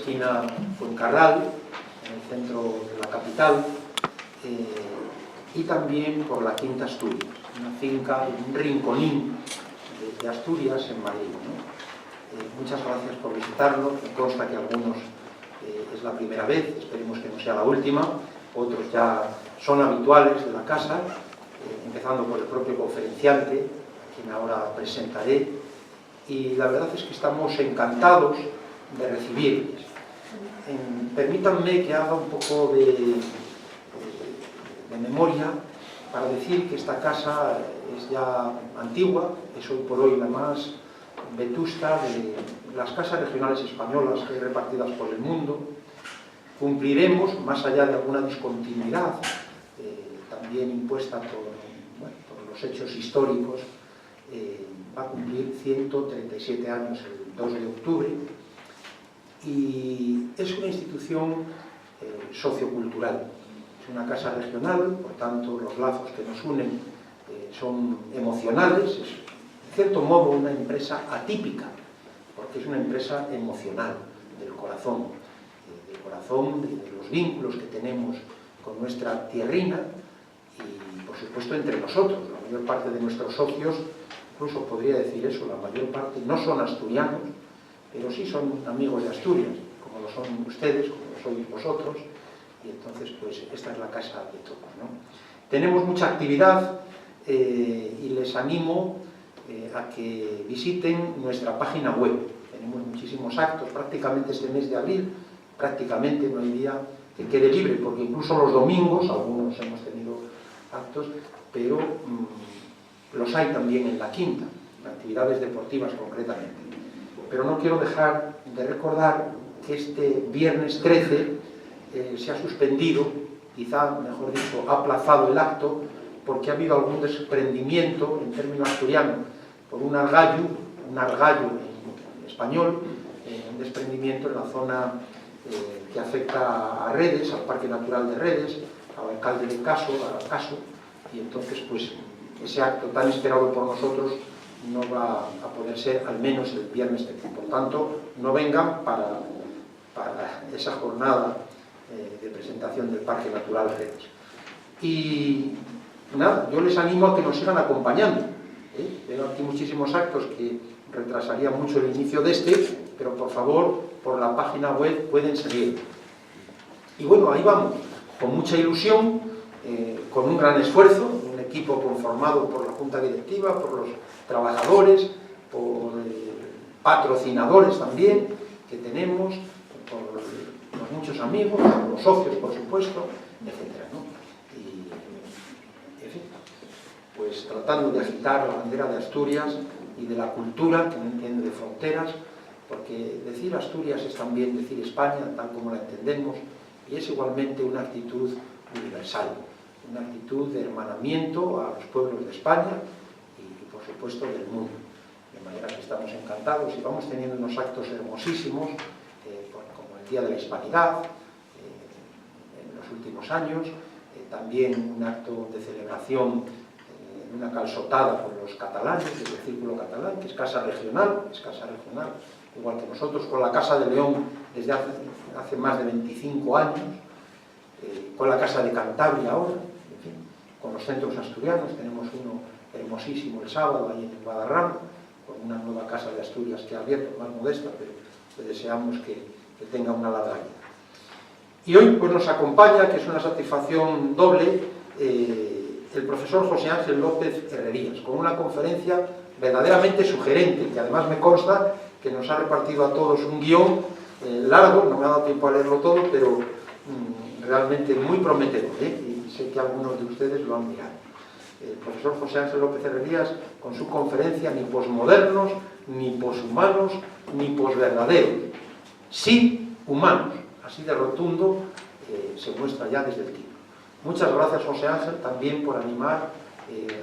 esquina Fuencarral, en el centro de la capital, y también por la Quinta Asturias, una finca, un rinconín de Asturias en Madrid, ¿no? Muchas gracias por visitarlo. Me consta que algunos es la primera vez, esperemos que no sea la última, otros ya son habituales de la casa, empezando por el propio conferenciante, a quien ahora presentaré, y la verdad es que estamos encantados de recibirles. Permítanme que haga un poco de memoria para decir que esta casa es ya antigua, es hoy por hoy la más vetusta de las casas regionales españolas que hay repartidas por el mundo. Cumpliremos, más allá de alguna discontinuidad, también impuesta por los hechos históricos, va a cumplir 137 años el 2 de octubre, y es una institución sociocultural. Es una casa regional, por tanto los lazos que nos unen son emocionales. Es, en cierto modo, una empresa atípica, porque es una empresa emocional, del corazón, de los vínculos que tenemos con nuestra tierrina y, por supuesto, entre nosotros. La mayor parte de nuestros socios, incluso podría decir eso, la mayor parte no son asturianos, pero sí son amigos de Asturias, como lo son ustedes, como lo sois vosotros, y entonces pues esta es la casa de todos, ¿no? Tenemos mucha actividad y les animo a que visiten nuestra página web. Tenemos muchísimos actos, prácticamente este mes de abril, prácticamente no hay día que quede libre, porque incluso los domingos, algunos hemos tenido actos, pero los hay también en la Quinta, actividades deportivas concretamente. Pero no quiero dejar de recordar que este viernes 13 se ha suspendido, quizá, mejor dicho, ha aplazado el acto, porque ha habido algún desprendimiento, en términos asturianos, por un argallo en español, un desprendimiento en la zona que afecta a Redes, al Parque Natural de Redes, al alcalde de Caso, y entonces pues ese acto tan esperado por nosotros no va a poder ser, al menos el viernes 13. Por tanto, no vengan para esa jornada de presentación del Parque Natural de Redes. Y nada, yo les animo a que nos sigan acompañando. Veo aquí muchísimos actos que retrasarían mucho el inicio de este, pero por favor, por la página web pueden seguir. Y bueno, ahí vamos, con mucha ilusión, con un gran esfuerzo, un equipo conformado por la Junta Directiva, por los trabajadores, por patrocinadores también que tenemos, por los muchos amigos, por los socios, por supuesto, etcétera, ¿no? Y, en fin, pues tratando de agitar la bandera de Asturias y de la cultura, que no entiende de fronteras, porque decir Asturias es también decir España, tal como la entendemos, y es igualmente una actitud universal, una actitud de hermanamiento a los pueblos de España y por supuesto, del mundo. De manera que estamos encantados y vamos teniendo unos actos hermosísimos, como el Día de la Hispanidad, en los últimos años, también un acto de celebración, una calçotada por los catalanes, del Círculo Catalán, que es casa regional, igual que nosotros, con la Casa de León desde hace más de 25 años, con la Casa de Cantabria ahora, en fin, con los centros asturianos. Tenemos uno hermosísimo el sábado ahí en Guadarrama, con una nueva Casa de Asturias que ha abierto, más modesta, pero le deseamos que tenga una larga vida. Y hoy pues nos acompaña, que es una satisfacción doble, el profesor José Ángel López Herrerías, con una conferencia verdaderamente sugerente, que además me consta que nos ha repartido a todos un guión largo, no me ha dado tiempo a leerlo todo, pero realmente muy prometedor, y sé que algunos de ustedes lo han mirado. El profesor José Ángel López Herrerías, con su conferencia Ni posmodernos, ni poshumanos, ni posverdaderos, sí humanos, así de rotundo se muestra ya desde el título. Muchas gracias, José Ángel, también por animar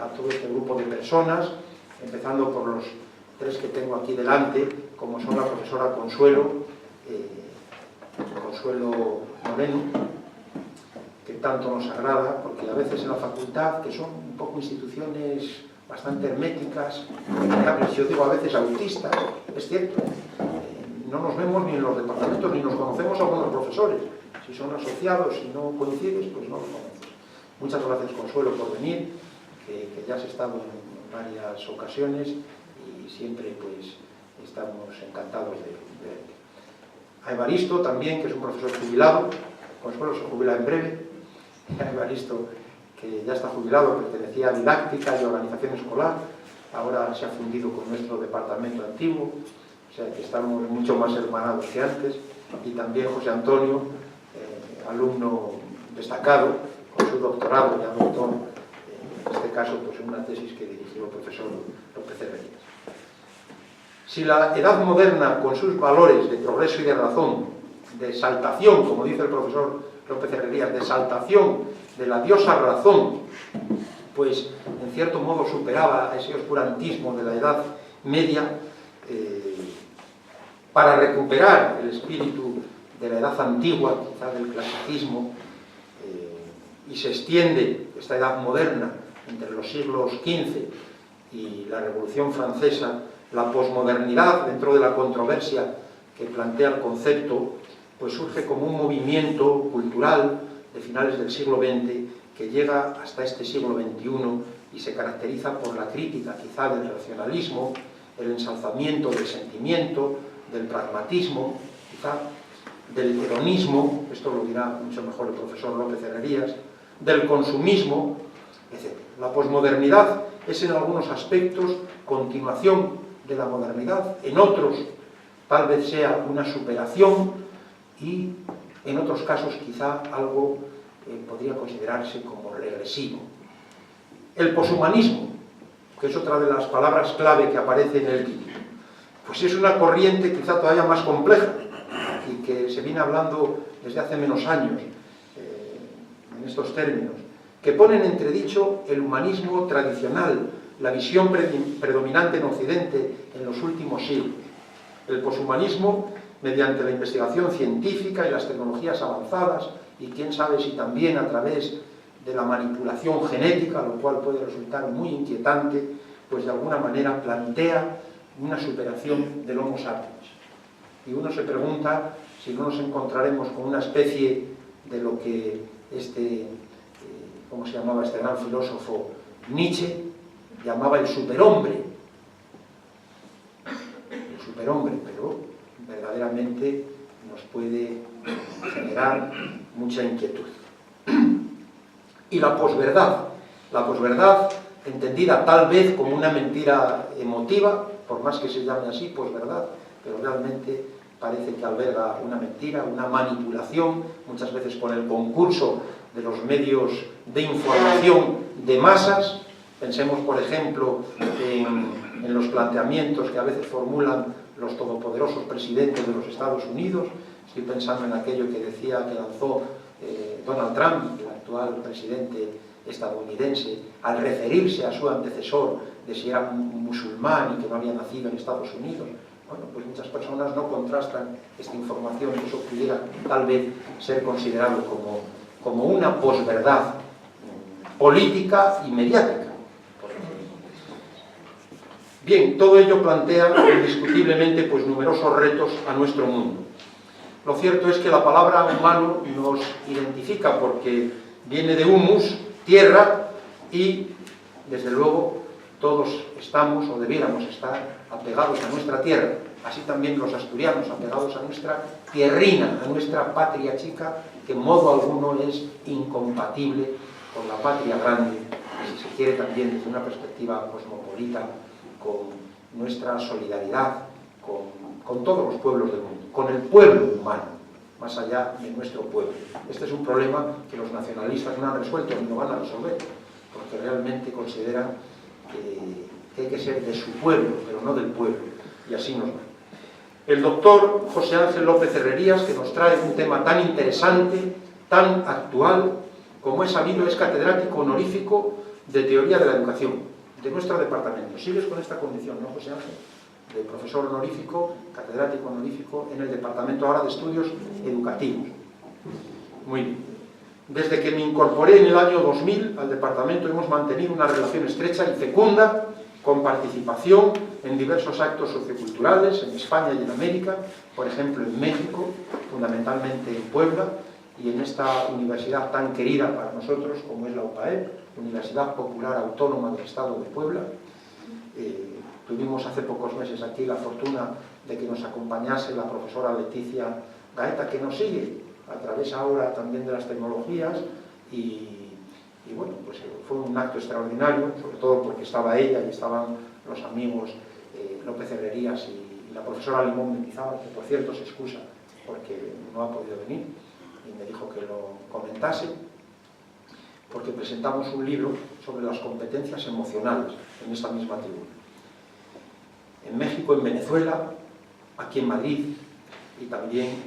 a todo este grupo de personas, empezando por los tres que tengo aquí delante, como son la profesora Consuelo Moreno, que tanto nos agrada, porque a veces en la facultad, que son un poco instituciones bastante herméticas, yo digo a veces autistas, es cierto, no nos vemos ni en los departamentos, ni nos conocemos a algunos profesores. Si son asociados, si no coincides, pues no los conoces. Muchas gracias, Consuelo, por venir, que ya has estado en varias ocasiones y siempre pues estamos encantados de verte. A Evaristo también, que es un profesor jubilado. Consuelo se jubila en breve. A Evaristo, que ya está jubilado, pertenecía a Didáctica y Organización Escolar, ahora se ha fundido con nuestro departamento antiguo, o sea que estamos mucho más hermanados que antes. Y también José Antonio, alumno destacado, con su doctorado, ya doctor, en este caso pues en una tesis que dirigió el profesor López Herrerías. Si la edad moderna, con sus valores de progreso y de razón, de exaltación, como dice el profesor López Herrerías, de exaltación de la diosa razón, pues en cierto modo superaba ese oscurantismo de la Edad Media, para recuperar el espíritu de la Edad Antigua, quizá del clasicismo, y se extiende esta Edad Moderna entre los siglos XV y la Revolución Francesa, la posmodernidad, dentro de la controversia que plantea el concepto, pues surge como un movimiento cultural de finales del siglo XX que llega hasta este siglo XXI y se caracteriza por la crítica quizá del racionalismo, el ensalzamiento del sentimiento, del pragmatismo, quizá del hedonismo, esto lo dirá mucho mejor el profesor López Herrerías, del consumismo, etc. La posmodernidad es en algunos aspectos continuación de la modernidad, en otros tal vez sea una superación y en otros casos quizá algo podría considerarse como regresivo. El poshumanismo, que es otra de las palabras clave que aparece en el título, pues es una corriente quizá todavía más compleja y que se viene hablando desde hace menos años en estos términos, que pone en entredicho el humanismo tradicional, la visión predominante en Occidente en los últimos siglos. El poshumanismo, mediante la investigación científica y las tecnologías avanzadas, y quién sabe si también a través de la manipulación genética, lo cual puede resultar muy inquietante, pues de alguna manera plantea una superación del Homo sapiens. Y uno se pregunta si no nos encontraremos con una especie de lo que ¿cómo se llamaba este gran filósofo? Nietzsche llamaba el superhombre. El superhombre, pero verdaderamente nos puede generar mucha inquietud. Y la posverdad entendida tal vez como una mentira emotiva, por más que se llame así, posverdad, pero realmente parece que alberga una mentira, una manipulación, muchas veces con el concurso de los medios de información de masas. Pensemos, por ejemplo, en los planteamientos que a veces formulan los todopoderosos presidentes de los Estados Unidos. Estoy pensando en aquello que decía, que lanzó Donald Trump, el actual presidente estadounidense, al referirse a su antecesor de si era un musulmán y que no había nacido en Estados Unidos. Bueno, pues muchas personas no contrastan esta información y eso pudiera tal vez ser considerado como una posverdad política y mediática. Bien, todo ello plantea indiscutiblemente pues numerosos retos a nuestro mundo. Lo cierto es que la palabra humano nos identifica porque viene de humus, tierra, y desde luego todos estamos o debiéramos estar apegados a nuestra tierra, así también los asturianos apegados a nuestra tierrina, a nuestra patria chica, que en modo alguno es incompatible con la patria grande, y si se quiere también desde una perspectiva cosmopolita, con nuestra solidaridad con todos los pueblos del mundo, con el pueblo humano, más allá de nuestro pueblo. Este es un problema que los nacionalistas no han resuelto ni lo van a resolver, porque realmente consideran que hay que ser de su pueblo, pero no del pueblo, y así nos va. El doctor José Ángel López Herrerías, que nos trae un tema tan interesante, tan actual, como es sabido, es catedrático honorífico de Teoría de la Educación, de nuestro departamento. Sigues con esta condición, ¿no, José Ángel? De profesor honorífico, catedrático honorífico en el Departamento ahora de Estudios Educativos. Muy bien. Desde que me incorporé en el año 2000 al departamento hemos mantenido una relación estrecha y fecunda con participación en diversos actos socioculturales en España y en América, por ejemplo en México, fundamentalmente en Puebla, y en esta universidad tan querida para nosotros como es la UPAEP, Universidad Popular Autónoma del Estado de Puebla. Tuvimos hace pocos meses aquí la fortuna de que nos acompañase la profesora Leticia Gaeta, que nos sigue a través ahora también de las tecnologías, y bueno, pues fue un acto extraordinario, sobre todo porque estaba ella y estaban los amigos López Herrerías y la profesora Limón Mendizábal, que por cierto se excusa porque no ha podido venir, y me dijo que lo comentase, porque presentamos un libro sobre las competencias emocionales en esta misma tribuna. En México, en Venezuela, aquí en Madrid y también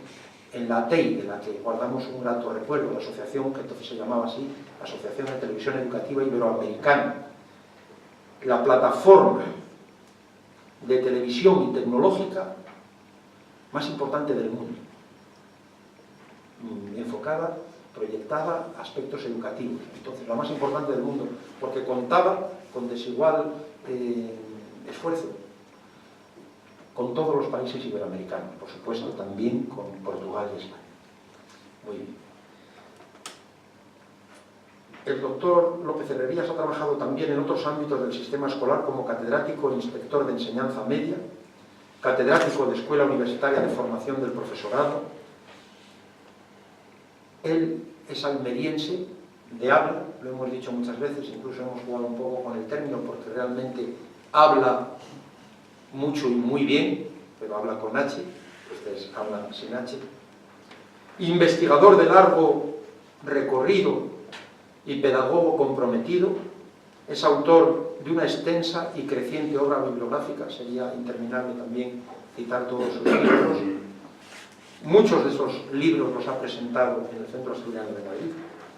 en la ATEI, de la que guardamos un grato recuerdo, la asociación que entonces se llamaba así, Asociación de Televisión Educativa Iberoamericana, la plataforma de televisión y tecnológica más importante del mundo, enfocada, proyectada a aspectos educativos. Entonces, la más importante del mundo, porque contaba con desigual esfuerzo con todos los países iberoamericanos, por supuesto también con Portugal y España. Muy bien. El doctor López Herrerías ha trabajado también en otros ámbitos del sistema escolar como catedrático e inspector de enseñanza media, catedrático de Escuela Universitaria de Formación del Profesorado. Él es almeriense de habla, lo hemos dicho muchas veces, incluso hemos jugado un poco con el término porque realmente habla mucho y muy bien, pero habla con H, ustedes hablan sin H. Investigador de largo recorrido y pedagogo comprometido, es autor de una extensa y creciente obra bibliográfica, sería interminable también citar todos sus libros. Muchos de esos libros los ha presentado en el Centro Asturiano de Madrid,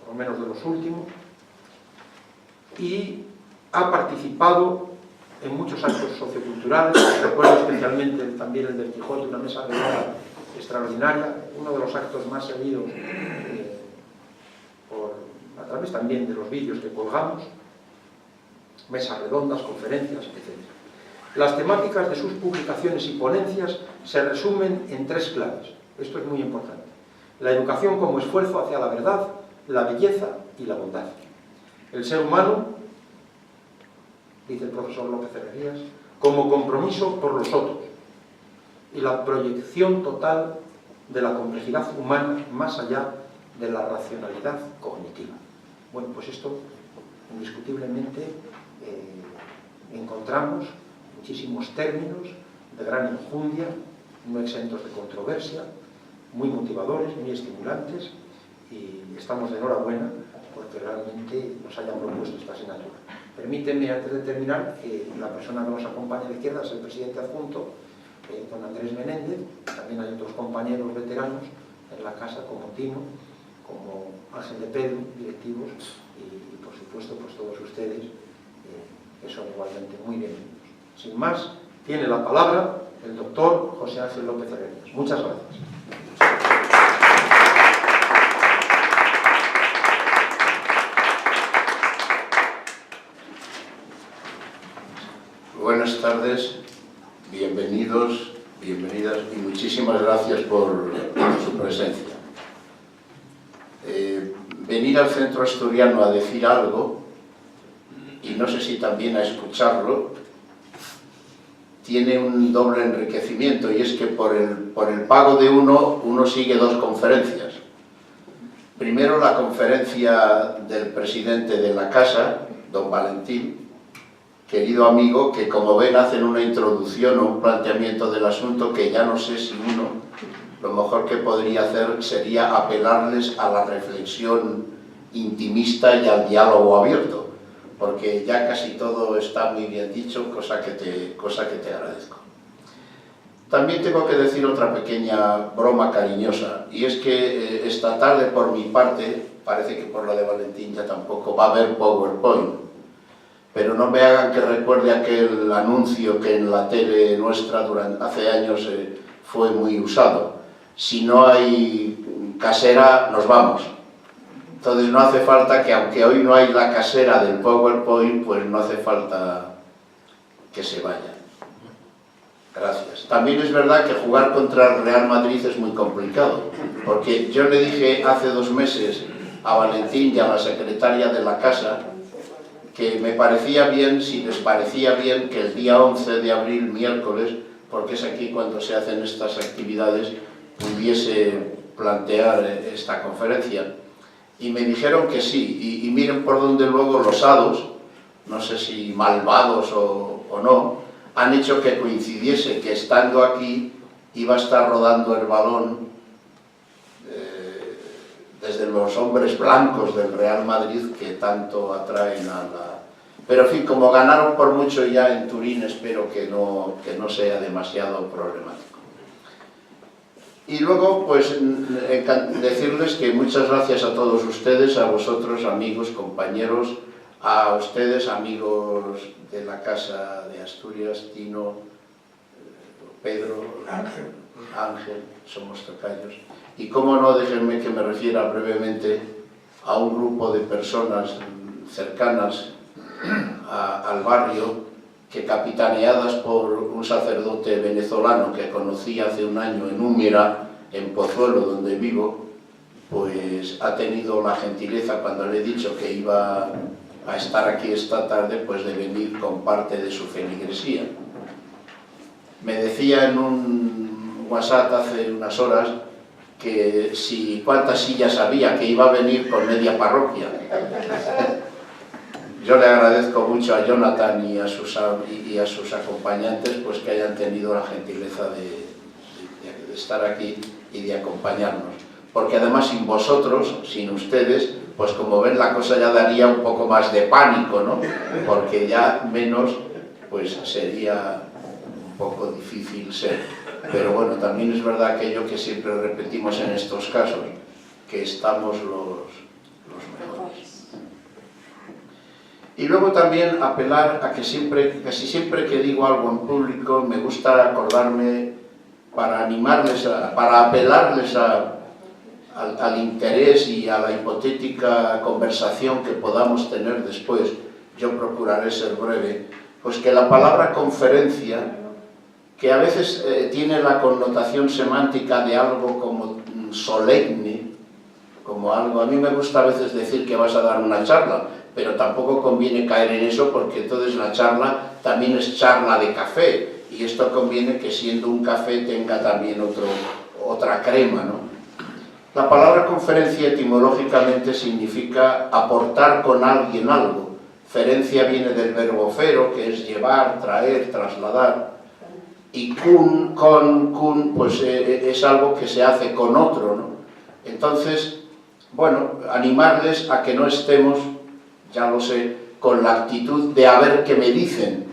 por lo menos de los últimos, y ha participado en muchos actos socioculturales. Recuerdo especialmente también el del Quijote, una mesa redonda extraordinaria, uno de los actos más seguidos a través también de los vídeos que colgamos, mesas redondas, conferencias, etc. Las temáticas de sus publicaciones y ponencias se resumen en 3 claves. Esto es muy importante. La educación como esfuerzo hacia la verdad, la belleza y la bondad. El ser humano, dice el profesor López Herrerías, como compromiso por los otros y la proyección total de la complejidad humana más allá de la racionalidad cognitiva. Bueno, pues esto indiscutiblemente encontramos muchísimos términos de gran enjundia, no exentos de controversia, muy motivadores, muy estimulantes, y estamos de enhorabuena porque realmente nos hayan propuesto esta asignatura. Permíteme, antes de terminar, que la persona que nos acompaña a la izquierda es el presidente adjunto, don Andrés Menéndez. También hay otros compañeros veteranos en la casa, como Tino, como Ángel de Pedro, directivos, y por supuesto pues todos ustedes, que son igualmente muy bienvenidos. Sin más, tiene la palabra el doctor José Ángel López Herrerías. Muchas gracias. Buenas tardes, bienvenidos, bienvenidas y muchísimas gracias por su presencia. Venir al Centro Asturiano a decir algo, y no sé si también a escucharlo, tiene un doble enriquecimiento, y es que por el pago de uno sigue 2 conferencias. Primero la conferencia del presidente de la casa, don Valentín, querido amigo, que como ven hacen una introducción o un planteamiento del asunto que ya no sé si uno, lo mejor que podría hacer sería apelarles a la reflexión intimista y al diálogo abierto, porque ya casi todo está muy bien dicho, cosa que te agradezco. También tengo que decir otra pequeña broma cariñosa, y es que esta tarde por mi parte, parece que por la de Valentín ya tampoco, va a haber PowerPoint, pero no me hagan que recuerde aquel anuncio que en la tele nuestra hace años fue muy usado: si no hay casera, nos vamos. Entonces no hace falta que, aunque hoy no hay la casera del PowerPoint, pues no hace falta que se vaya. Gracias. También es verdad que jugar contra el Real Madrid es muy complicado, porque yo le dije hace 2 meses a Valentín y a la secretaria de la casa que me parecía bien, si les parecía bien, que el día 11 de abril, miércoles, porque es aquí cuando se hacen estas actividades, pudiese plantear esta conferencia. Y me dijeron que sí, y miren por dónde luego los hados, no sé si malvados o no, han hecho que coincidiese que estando aquí iba a estar rodando el balón desde los hombres blancos del Real Madrid que tanto atraen a la... Pero en fin, como ganaron por mucho ya en Turín, espero que no sea demasiado problemático. Y luego, pues, decirles que muchas gracias a todos ustedes, a vosotros, amigos, compañeros, a ustedes, amigos de la Casa de Asturias, Tino, Pedro, Ángel, somos tocayos. Y cómo no, déjenme que me refiera brevemente a un grupo de personas cercanas al barrio, que capitaneadas por un sacerdote venezolano que conocí hace un año en Úmera, en Pozuelo, donde vivo, pues ha tenido la gentileza, cuando le he dicho que iba a estar aquí esta tarde, pues de venir con parte de su feligresía. Me decía en un WhatsApp hace unas horas que si cuántas sillas había, que iba a venir con media parroquia. Yo le agradezco mucho a Jonathan y a sus acompañantes, pues que hayan tenido la gentileza de estar aquí y de acompañarnos. Porque además sin vosotros, sin ustedes, pues como ven la cosa ya daría un poco más de pánico, ¿no? Porque ya menos, pues sería un poco difícil ser. Pero bueno, también es verdad aquello que siempre repetimos en estos casos, que estamos los mejores. Y luego también apelar a que casi siempre que digo algo en público me gusta acordarme para animarles, para apelarles al interés y a la hipotética conversación que podamos tener después. Yo procuraré ser breve, pues que la palabra conferencia, que a veces tiene la connotación semántica de algo como solemne, como algo... A mí me gusta a veces decir que vas a dar una charla, pero tampoco conviene caer en eso, porque entonces la charla también es charla de café, y esto conviene que siendo un café tenga también otra crema, ¿no? La palabra conferencia etimológicamente significa aportar con alguien algo. Ferencia viene del verbo fero, que es llevar, traer, trasladar. Y cun, pues es algo que se hace con otro, ¿no? Entonces, bueno, animarles a que no estemos, ya lo sé, con la actitud de a ver qué me dicen,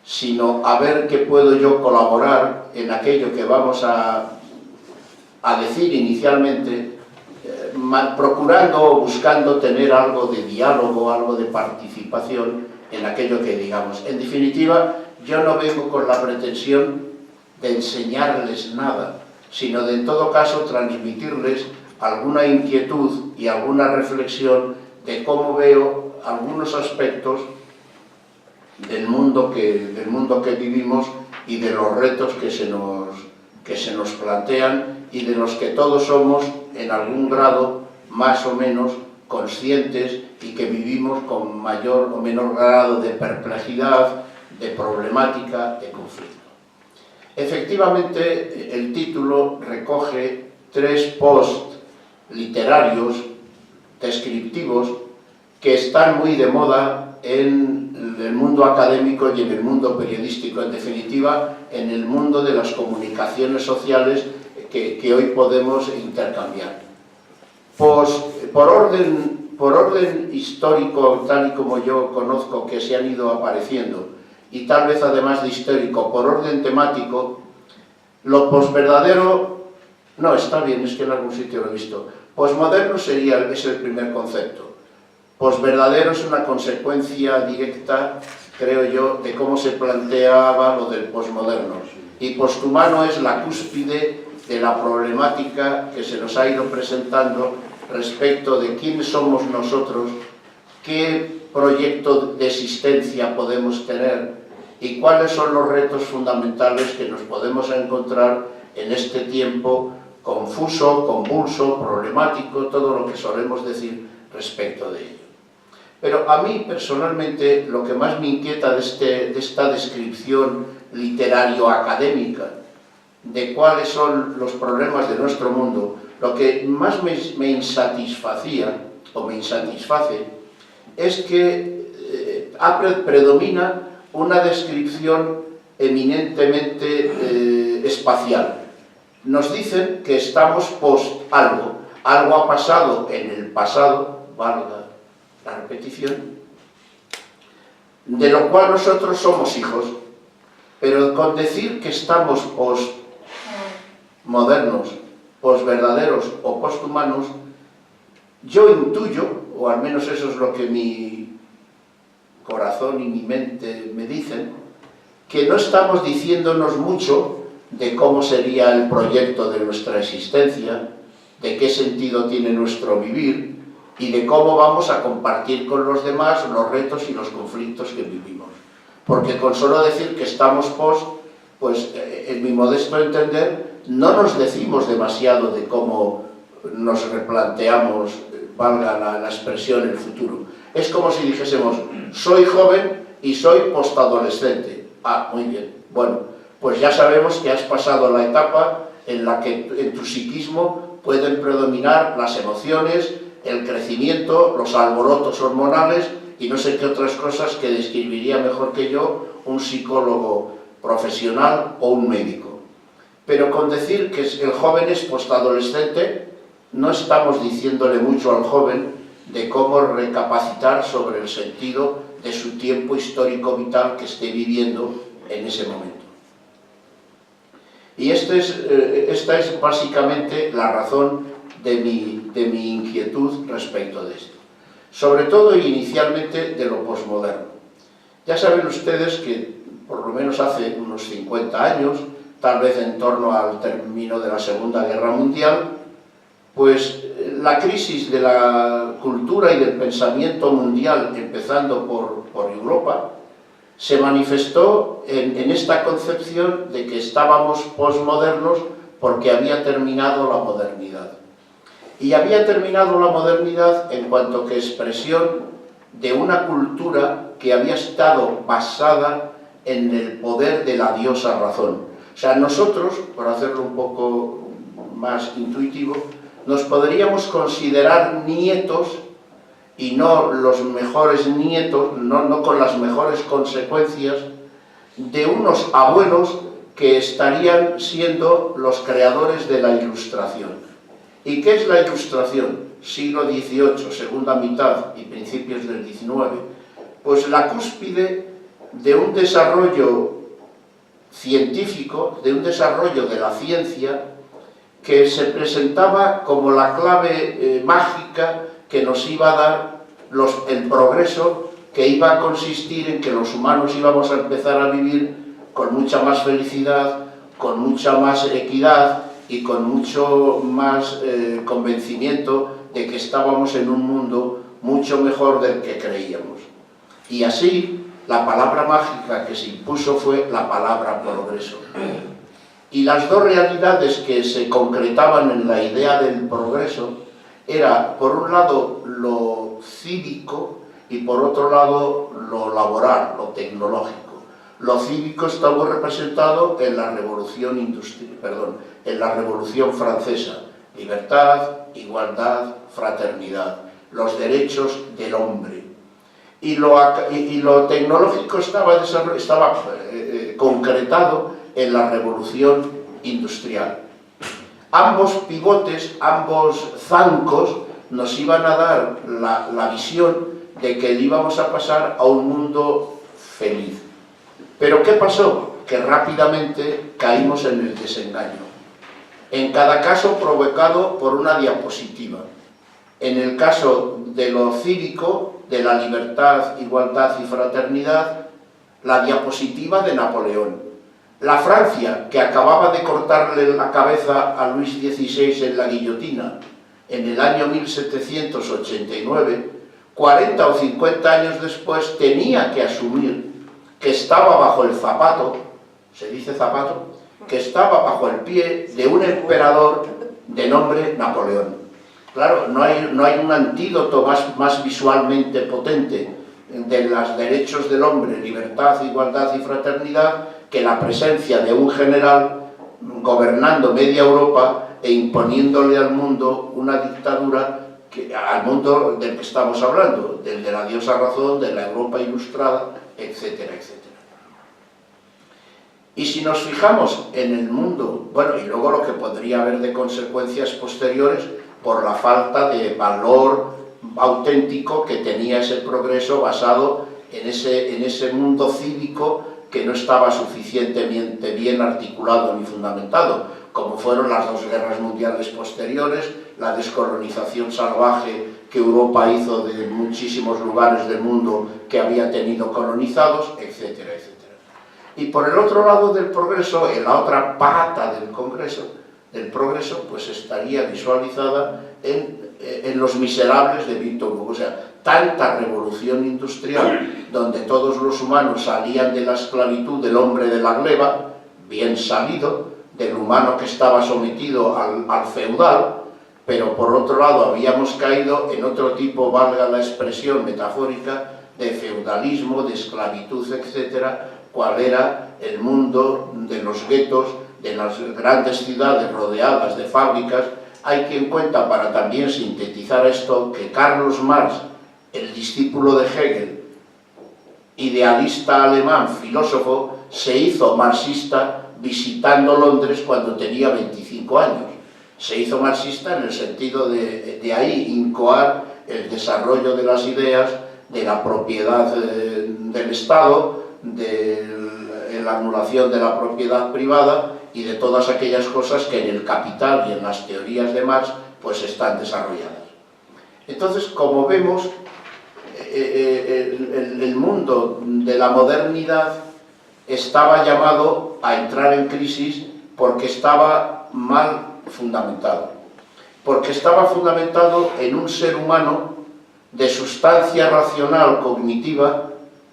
sino a ver qué puedo yo colaborar en aquello que vamos a decir inicialmente, procurando o buscando tener algo de diálogo, algo de participación en aquello que digamos. En definitiva, yo no vengo con la pretensión de enseñarles nada, sino de en todo caso transmitirles alguna inquietud y alguna reflexión de cómo veo algunos aspectos del mundo que vivimos y de los retos que se nos plantean y de los que todos somos en algún grado más o menos conscientes y que vivimos con mayor o menor grado de perplejidad, de problemática, de conflicto. Efectivamente, el título recoge 3 posts literarios, descriptivos, que están muy de moda en el mundo académico y en el mundo periodístico, en definitiva, en el mundo de las comunicaciones sociales que hoy podemos intercambiar. Pues, por orden histórico, tal y como yo conozco que se han ido apareciendo, y tal vez además de histórico, por orden temático, lo posverdadero, no, está bien, es que en algún sitio lo he visto, posmoderno es el primer concepto. Posverdadero es una consecuencia directa, creo yo, de cómo se planteaba lo del posmoderno. Y posthumano es la cúspide de la problemática que se nos ha ido presentando respecto de quiénes somos nosotros, qué proyecto de existencia podemos tener y cuáles son los retos fundamentales que nos podemos encontrar en este tiempo confuso, convulso, problemático, todo lo que solemos decir respecto de ello. Pero a mí personalmente lo que más me inquieta de esta descripción literario-académica de cuáles son los problemas de nuestro mundo, lo que más me insatisfacía o me insatisface es que predomina una descripción eminentemente espacial. Nos dicen que estamos post algo, algo ha pasado en el pasado, valga la repetición, de lo cual nosotros somos hijos, pero con decir que estamos post-modernos, post-verdaderos o post-humanos, yo intuyo, o al menos eso es lo que mi corazón y mi mente me dicen, que no estamos diciéndonos mucho de cómo sería el proyecto de nuestra existencia, de qué sentido tiene nuestro vivir y de cómo vamos a compartir con los demás los retos y los conflictos que vivimos. Porque con solo decir que estamos post, pues en mi modesto entender, no nos decimos demasiado de cómo nos replanteamos, valga la expresión, el futuro. Es como si dijésemos, soy joven y soy postadolescente. Ah, muy bien. Bueno, pues ya sabemos que has pasado la etapa en la que en tu psiquismo pueden predominar las emociones, el crecimiento, los alborotos hormonales y no sé qué otras cosas que describiría mejor que yo un psicólogo profesional o un médico. Pero con decir que el joven es postadolescente, no estamos diciéndole mucho al joven de cómo recapacitar sobre el sentido de su tiempo histórico vital que esté viviendo en ese momento. Y esta es básicamente la razón de mi inquietud respecto de esto. Sobre todo e inicialmente de lo posmoderno. Ya saben ustedes que por lo menos hace unos 50 años, tal vez en torno al término de la Segunda Guerra Mundial, pues la crisis de la cultura y del pensamiento mundial, empezando por Europa, se manifestó en esta concepción de que estábamos posmodernos porque había terminado la modernidad. Y había terminado la modernidad en cuanto que expresión de una cultura que había estado basada en el poder de la diosa razón. O sea, nosotros, por hacerlo un poco más intuitivo, nos podríamos considerar nietos y no los mejores nietos, no con las mejores consecuencias, de unos abuelos que estarían siendo los creadores de la Ilustración. ¿Y qué es la Ilustración? Siglo XVIII, segunda mitad y principios del XIX. Pues la cúspide de un desarrollo científico, de un desarrollo de la ciencia, que se presentaba como la clave mágica que nos iba a dar el progreso, que iba a consistir en que los humanos íbamos a empezar a vivir con mucha más felicidad, con mucha más equidad y con mucho más convencimiento de que estábamos en un mundo mucho mejor del que creíamos. Y así, la palabra mágica que se impuso fue la palabra progreso. Y las dos realidades que se concretaban en la idea del progreso era, por un lado, lo cívico y por otro lado, lo laboral, lo tecnológico. Lo cívico estuvo representado en la Revolución en la Revolución Francesa. Libertad, igualdad, fraternidad, los derechos del hombre. Y lo tecnológico estaba concretado en la Revolución Industrial. Ambos pivotes, ambos zancos, nos iban a dar la visión de que íbamos a pasar a un mundo feliz. Pero ¿qué pasó? Que rápidamente caímos en el desengaño. En cada caso provocado por una diapositiva. En el caso de lo cívico, de la libertad, igualdad y fraternidad, la diapositiva de Napoleón. La Francia, que acababa de cortarle la cabeza a Luis XVI en la guillotina en el año 1789, 40 o 50 años después tenía que asumir que estaba bajo el zapato, se dice zapato, que estaba bajo el pie de un emperador de nombre Napoleón. Claro, no hay un antídoto más visualmente potente de los derechos del hombre, libertad, igualdad y fraternidad, que la presencia de un general gobernando media Europa e imponiéndole al mundo una dictadura, al mundo del que estamos hablando, del de la diosa razón, de la Europa ilustrada, etcétera, etcétera. Y si nos fijamos en el mundo, bueno, y luego lo que podría haber de consecuencias posteriores por la falta de valor auténtico que tenía ese progreso basado en ese mundo cívico que no estaba suficientemente bien articulado ni fundamentado, como fueron las dos guerras mundiales posteriores, la descolonización salvaje que Europa hizo de muchísimos lugares del mundo que había tenido colonizados, etcétera, etcétera. Y por el otro lado del progreso, en la otra pata del progreso, pues estaría visualizada en Los Miserables de Víctor Hugo. O sea, tanta revolución industrial donde todos los humanos salían de la esclavitud del hombre de la gleba, bien salido, del humano que estaba sometido al feudal, pero por otro lado habíamos caído en otro tipo, valga la expresión metafórica, de feudalismo, de esclavitud, etcétera, cuál era el mundo de los guetos, de las grandes ciudades rodeadas de fábricas. Hay quien cuenta, para también sintetizar esto, que Carlos Marx, el discípulo de Hegel, idealista alemán, filósofo, se hizo marxista visitando Londres cuando tenía 25 años. Se hizo marxista en el sentido de ahí incoar el desarrollo de las ideas, de la propiedad del Estado, de la anulación de la propiedad privada y de todas aquellas cosas que en el Capital y en las teorías de Marx pues están desarrolladas. Entonces, como vemos, el mundo de la modernidad estaba llamado a entrar en crisis porque estaba mal fundamentado. Porque estaba fundamentado en un ser humano de sustancia racional cognitiva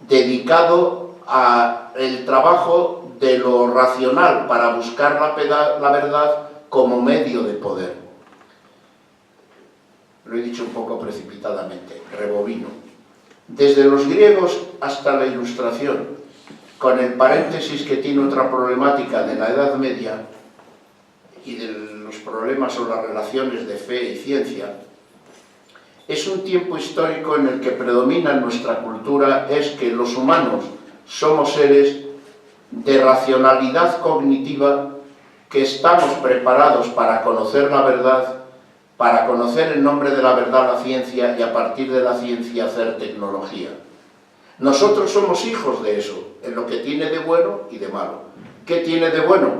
dedicado al trabajo de lo racional para buscar la verdad como medio de poder. Lo he dicho un poco precipitadamente, rebobino. Desde los griegos hasta la Ilustración, con el paréntesis que tiene otra problemática de la Edad Media y de los problemas o las relaciones de fe y ciencia, es un tiempo histórico en el que predomina en nuestra cultura es que los humanos somos seres de racionalidad cognitiva, que estamos preparados para conocer la verdad, para conocer en nombre de la verdad la ciencia y a partir de la ciencia hacer tecnología. Nosotros somos hijos de eso, en lo que tiene de bueno y de malo. ¿Qué tiene de bueno?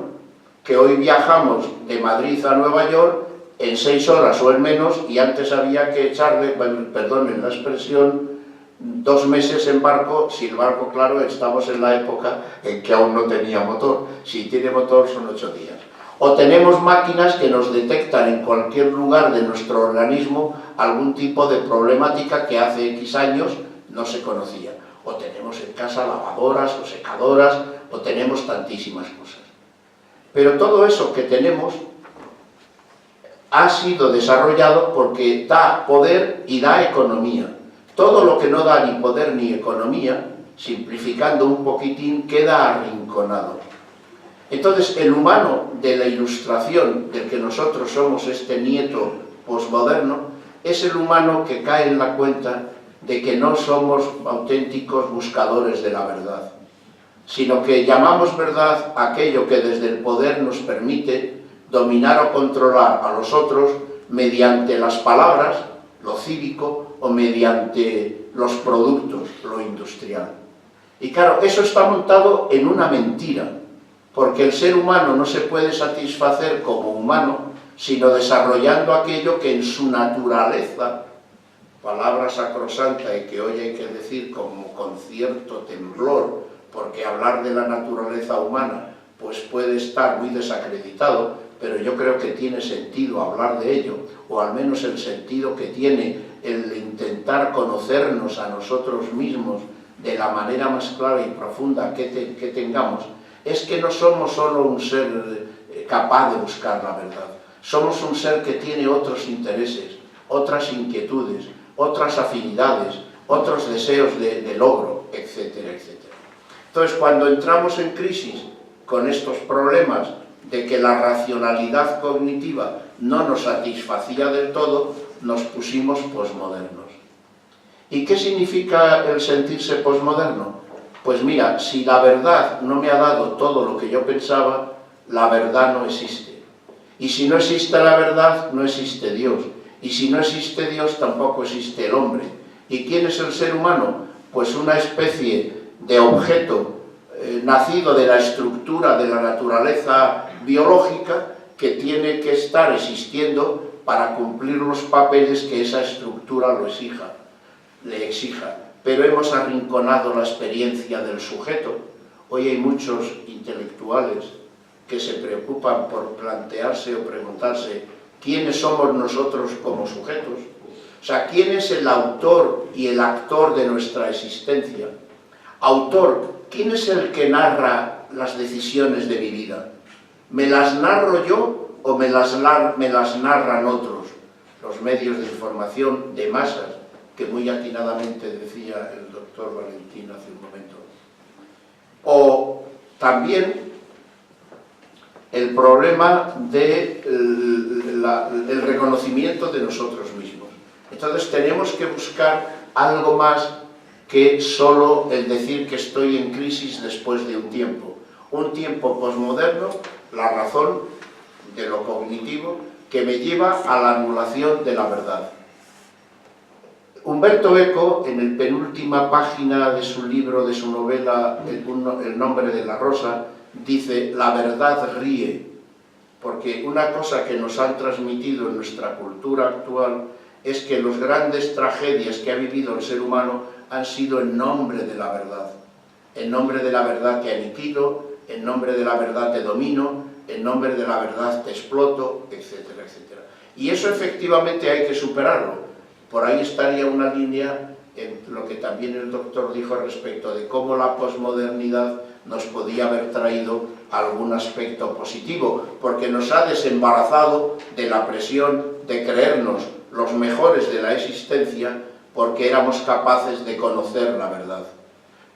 Que hoy viajamos de Madrid a Nueva York en 6 horas o en menos, y antes había que echarle, perdonen la expresión, 2 meses en barco. Si el barco, claro, estamos en la época en que aún no tenía motor. Si tiene motor son 8 días. O tenemos máquinas que nos detectan en cualquier lugar de nuestro organismo algún tipo de problemática que hace X años no se conocía. O tenemos en casa lavadoras o secadoras, o tenemos tantísimas cosas. Pero todo eso que tenemos ha sido desarrollado porque da poder y da economía. Todo lo que no da ni poder ni economía, simplificando un poquitín, queda arrinconado. Entonces, el humano de la Ilustración, del que nosotros somos este nieto posmoderno, es el humano que cae en la cuenta de que no somos auténticos buscadores de la verdad, sino que llamamos verdad aquello que desde el poder nos permite dominar o controlar a los otros mediante las palabras, lo cívico, o mediante los productos, lo industrial. Y claro, eso está montado en una mentira, porque el ser humano no se puede satisfacer como humano, sino desarrollando aquello que en su naturaleza, palabra sacrosanta y que hoy hay que decir como con cierto temblor, porque hablar de la naturaleza humana pues puede estar muy desacreditado, pero yo creo que tiene sentido hablar de ello, o al menos el sentido que tiene el intentar conocernos a nosotros mismos de la manera más clara y profunda que tengamos, es que no somos solo un ser capaz de buscar la verdad, somos un ser que tiene otros intereses, otras inquietudes, otras afinidades, otros deseos de logro, etcétera, etcétera. Entonces, cuando entramos en crisis con estos problemas de que la racionalidad cognitiva no nos satisfacía del todo, nos pusimos posmodernos. ¿Y qué significa el sentirse posmoderno? Pues mira, si la verdad no me ha dado todo lo que yo pensaba, la verdad no existe. Y si no existe la verdad, no existe Dios. Y si no existe Dios, tampoco existe el hombre. ¿Y quién es el ser humano? Pues una especie de objeto nacido de la estructura de la naturaleza biológica que tiene que estar existiendo para cumplir los papeles que esa estructura le exija. Pero hemos arrinconado la experiencia del sujeto. Hoy hay muchos intelectuales que se preocupan por plantearse o preguntarse quiénes somos nosotros como sujetos. O sea, quién es el autor y el actor de nuestra existencia. Autor, ¿quién es el que narra las decisiones de mi vida? ¿Me las narro yo o me las narran otros? Los medios de información de masas, que muy atinadamente decía el doctor Valentín hace un momento. O también el problema del reconocimiento de nosotros mismos. Entonces tenemos que buscar algo más que solo el decir que estoy en crisis después de un tiempo posmoderno, la razón de lo cognitivo, que me lleva a la anulación de la verdad. Humberto Eco, en la penúltima página de su libro, de su novela El nombre de la rosa, dice: la verdad ríe, porque una cosa que nos han transmitido en nuestra cultura actual es que las grandes tragedias que ha vivido el ser humano han sido en nombre de la verdad. En nombre de la verdad te aniquilo, en nombre de la verdad te domino, en nombre de la verdad te exploto, etcétera, etcétera. Y eso efectivamente hay que superarlo. Por ahí estaría una línea en lo que también el doctor dijo respecto de cómo la posmodernidad nos podía haber traído algún aspecto positivo, porque nos ha desembarazado de la presión de creernos los mejores de la existencia porque éramos capaces de conocer la verdad.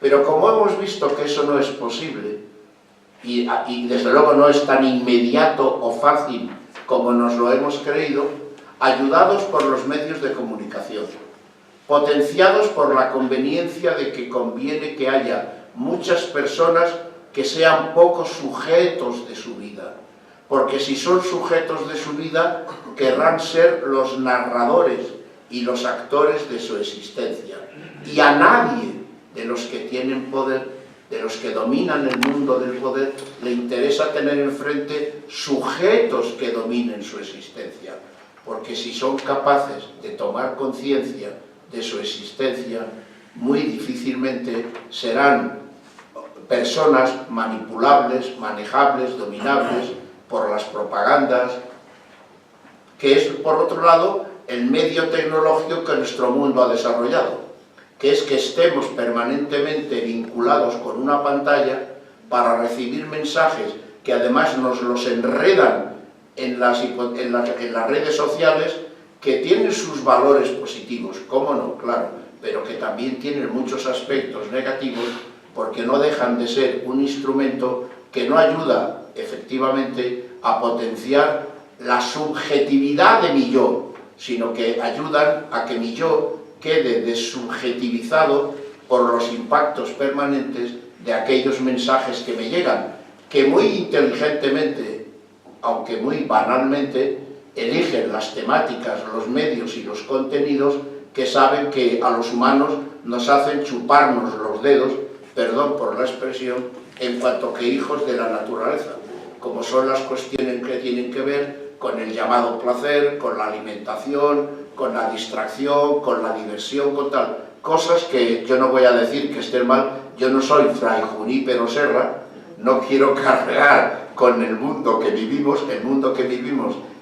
Pero como hemos visto que eso no es posible, y desde luego no es tan inmediato o fácil como nos lo hemos creído, ayudados por los medios de comunicación, potenciados por la conveniencia de que conviene que haya muchas personas que sean pocos sujetos de su vida, porque si son sujetos de su vida, querrán ser los narradores y los actores de su existencia. Y a nadie de los que tienen poder, de los que dominan el mundo del poder, le interesa tener enfrente sujetos que dominen su existencia, porque si son capaces de tomar conciencia de su existencia, muy difícilmente serán personas manipulables, manejables, dominables por las propagandas, que es, por otro lado, el medio tecnológico que nuestro mundo ha desarrollado, que es que estemos permanentemente vinculados con una pantalla para recibir mensajes que además nos los enredan en las redes sociales, que tienen sus valores positivos, cómo no, claro, pero que también tienen muchos aspectos negativos, porque no dejan de ser un instrumento que no ayuda efectivamente a potenciar la subjetividad de mi yo, sino que ayudan a que mi yo quede desubjetivizado por los impactos permanentes de aquellos mensajes que me llegan, que muy inteligentemente, aunque muy banalmente, eligen las temáticas, los medios y los contenidos que saben que a los humanos nos hacen chuparnos los dedos, perdón por la expresión, en cuanto que hijos de la naturaleza, como son las cuestiones que tienen que ver con el llamado placer, con la alimentación, con la distracción, con la diversión, con tal. Cosas que yo no voy a decir que estén mal, yo no soy Fray Junípero Serra, no quiero cargar con el mundo que vivimos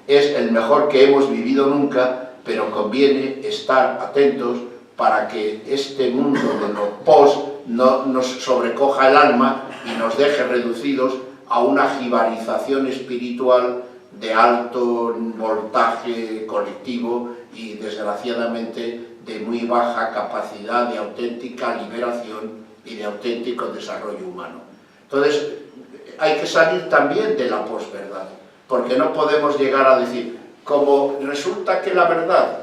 es el mejor que hemos vivido nunca, pero conviene estar atentos para que este mundo de lo post no nos sobrecoja el alma y nos deje reducidos a una jibarización espiritual de alto voltaje colectivo y, desgraciadamente, de muy baja capacidad de auténtica liberación y de auténtico desarrollo humano. Entonces, hay que salir también de la posverdad, porque no podemos llegar a decir, como resulta que la verdad,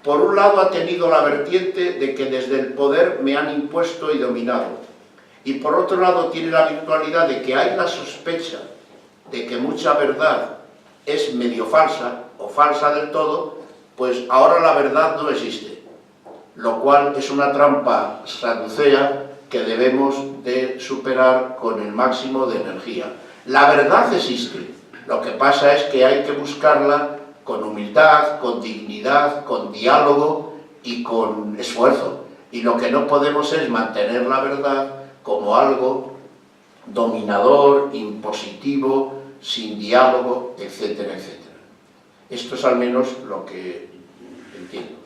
por un lado ha tenido la vertiente de que desde el poder me han impuesto y dominado, y por otro lado tiene la virtualidad de que hay la sospecha de que mucha verdad es medio falsa o falsa del todo, pues ahora la verdad no existe, lo cual es una trampa saducea que debemos de superar con el máximo de energía. La verdad existe, lo que pasa es que hay que buscarla con humildad, con dignidad, con diálogo y con esfuerzo. Y lo que no podemos es mantener la verdad como algo dominador, impositivo, sin diálogo, etcétera, etcétera. Esto es al menos lo que entiendo.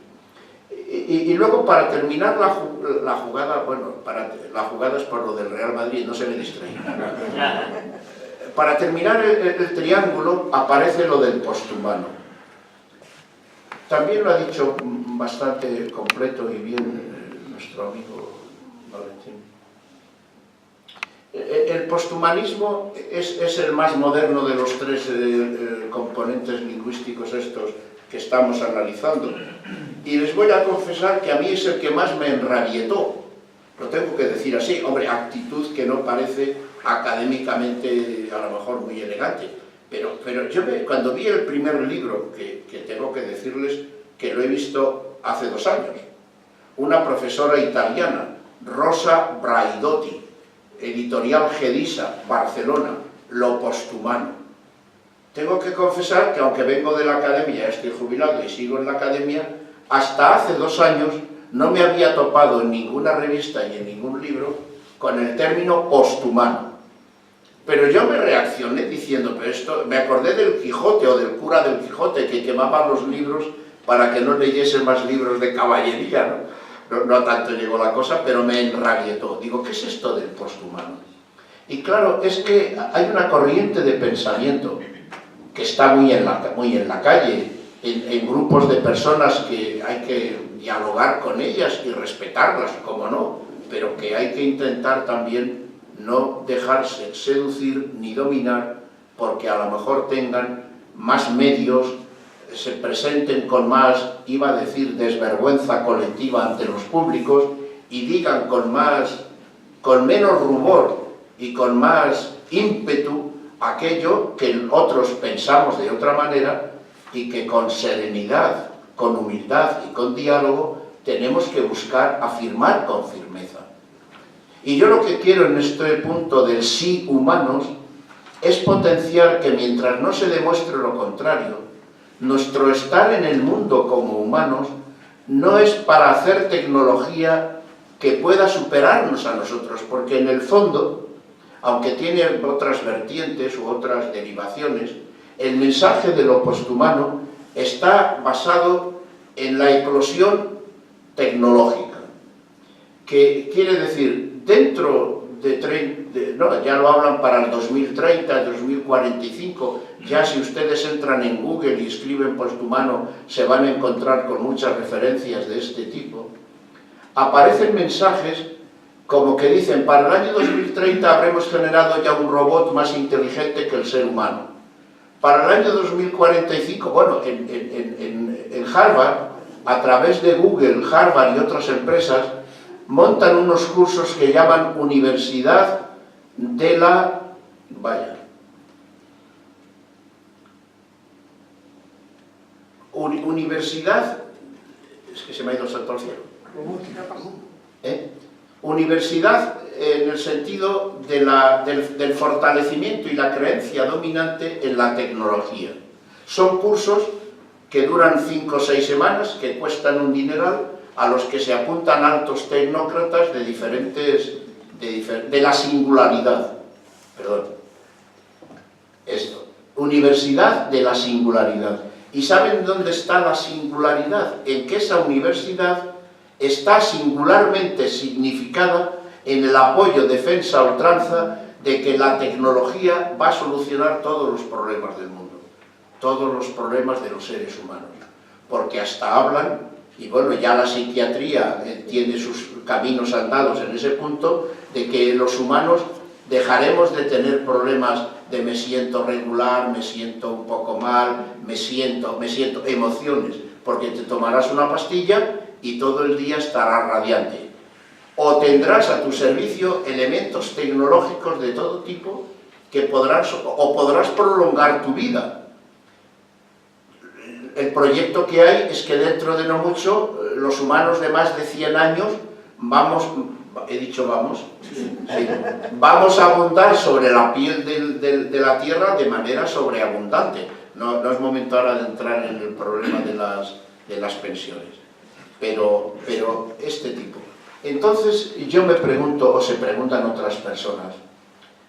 Y luego, para terminar la jugada, bueno, la jugada es por lo del Real Madrid, no se me distrae. Para terminar el triángulo aparece lo del posthumano. También lo ha dicho bastante completo y bien nuestro amigo Valentín. El posthumanismo es el más moderno de los tres componentes lingüísticos estos que estamos analizando. Y les voy a confesar que a mí es el que más me enrabietó. Lo tengo que decir así, hombre, actitud que no parece académicamente a lo mejor muy elegante. Pero yo cuando vi el primer libro, que tengo que decirles que lo he visto hace 2 años, una profesora italiana, Rosa Braidotti, editorial Gedisa, Barcelona, Lo posthumano. Tengo que confesar que aunque vengo de la academia, estoy jubilado y sigo en la academia, hasta hace 2 años no me había topado en ninguna revista y en ningún libro con el término posthumano. Pero yo me reaccioné diciendo, pero esto, me acordé del Quijote o del cura del Quijote que quemaba los libros para que no leyese más libros de caballería, ¿no? No tanto llegó la cosa, pero me enrabietó. Digo, ¿qué es esto del posthumano? Y claro, es que hay una corriente de pensamiento que está muy en la calle, en grupos de personas que hay que dialogar con ellas y respetarlas, como no, pero que hay que intentar también no dejarse seducir ni dominar, porque a lo mejor tengan más medios, se presenten con más, iba a decir, desvergüenza colectiva ante los públicos, y digan con menos rubor y con más ímpetu aquello que otros pensamos de otra manera, y que con serenidad, con humildad y con diálogo tenemos que buscar afirmar con firmeza. Y yo lo que quiero en este punto del sí humanos es potenciar que mientras no se demuestre lo contrario, nuestro estar en el mundo como humanos no es para hacer tecnología que pueda superarnos a nosotros, porque en el fondo, aunque tiene otras vertientes u otras derivaciones, el mensaje de lo posthumano está basado en la eclosión tecnológica, que quiere decir, dentro de ya lo hablan para el 2030, 2045, ya si ustedes entran en Google y escriben posthumano se van a encontrar con muchas referencias de este tipo, aparecen mensajes como que dicen, para el año 2030 habremos generado ya un robot más inteligente que el ser humano. Para el año 2045, bueno, en Harvard, a través de Google, Harvard y otras empresas, montan unos cursos que llaman Universidad de la... Universidad... Es que se me ha ido el salto al cielo. Universidad en el sentido del fortalecimiento y la creencia dominante en la tecnología. Son cursos que duran 5 o 6 semanas, que cuestan un dineral, a los que se apuntan altos tecnócratas de la singularidad. Perdón. Esto. Universidad de la singularidad. ¿Y saben dónde está la singularidad? En que esa universidad está singularmente significada en el apoyo, defensa a ultranza de que la tecnología va a solucionar todos los problemas del mundo, todos los problemas de los seres humanos, porque hasta hablan, y bueno, ya la psiquiatría tiene sus caminos andados en ese punto, de que los humanos dejaremos de tener problemas de me siento regular, me siento un poco mal, me siento, emociones, porque te tomarás una pastilla y todo el día estarás radiante. O tendrás a tu servicio elementos tecnológicos de todo tipo que podrás prolongar tu vida. El proyecto que hay es que dentro de no mucho, los humanos de más de 100 años vamos a abundar sobre la piel de la Tierra de manera sobreabundante. No es momento ahora de entrar en el problema de las pensiones, pero este tipo. Entonces yo me pregunto, o se preguntan otras personas,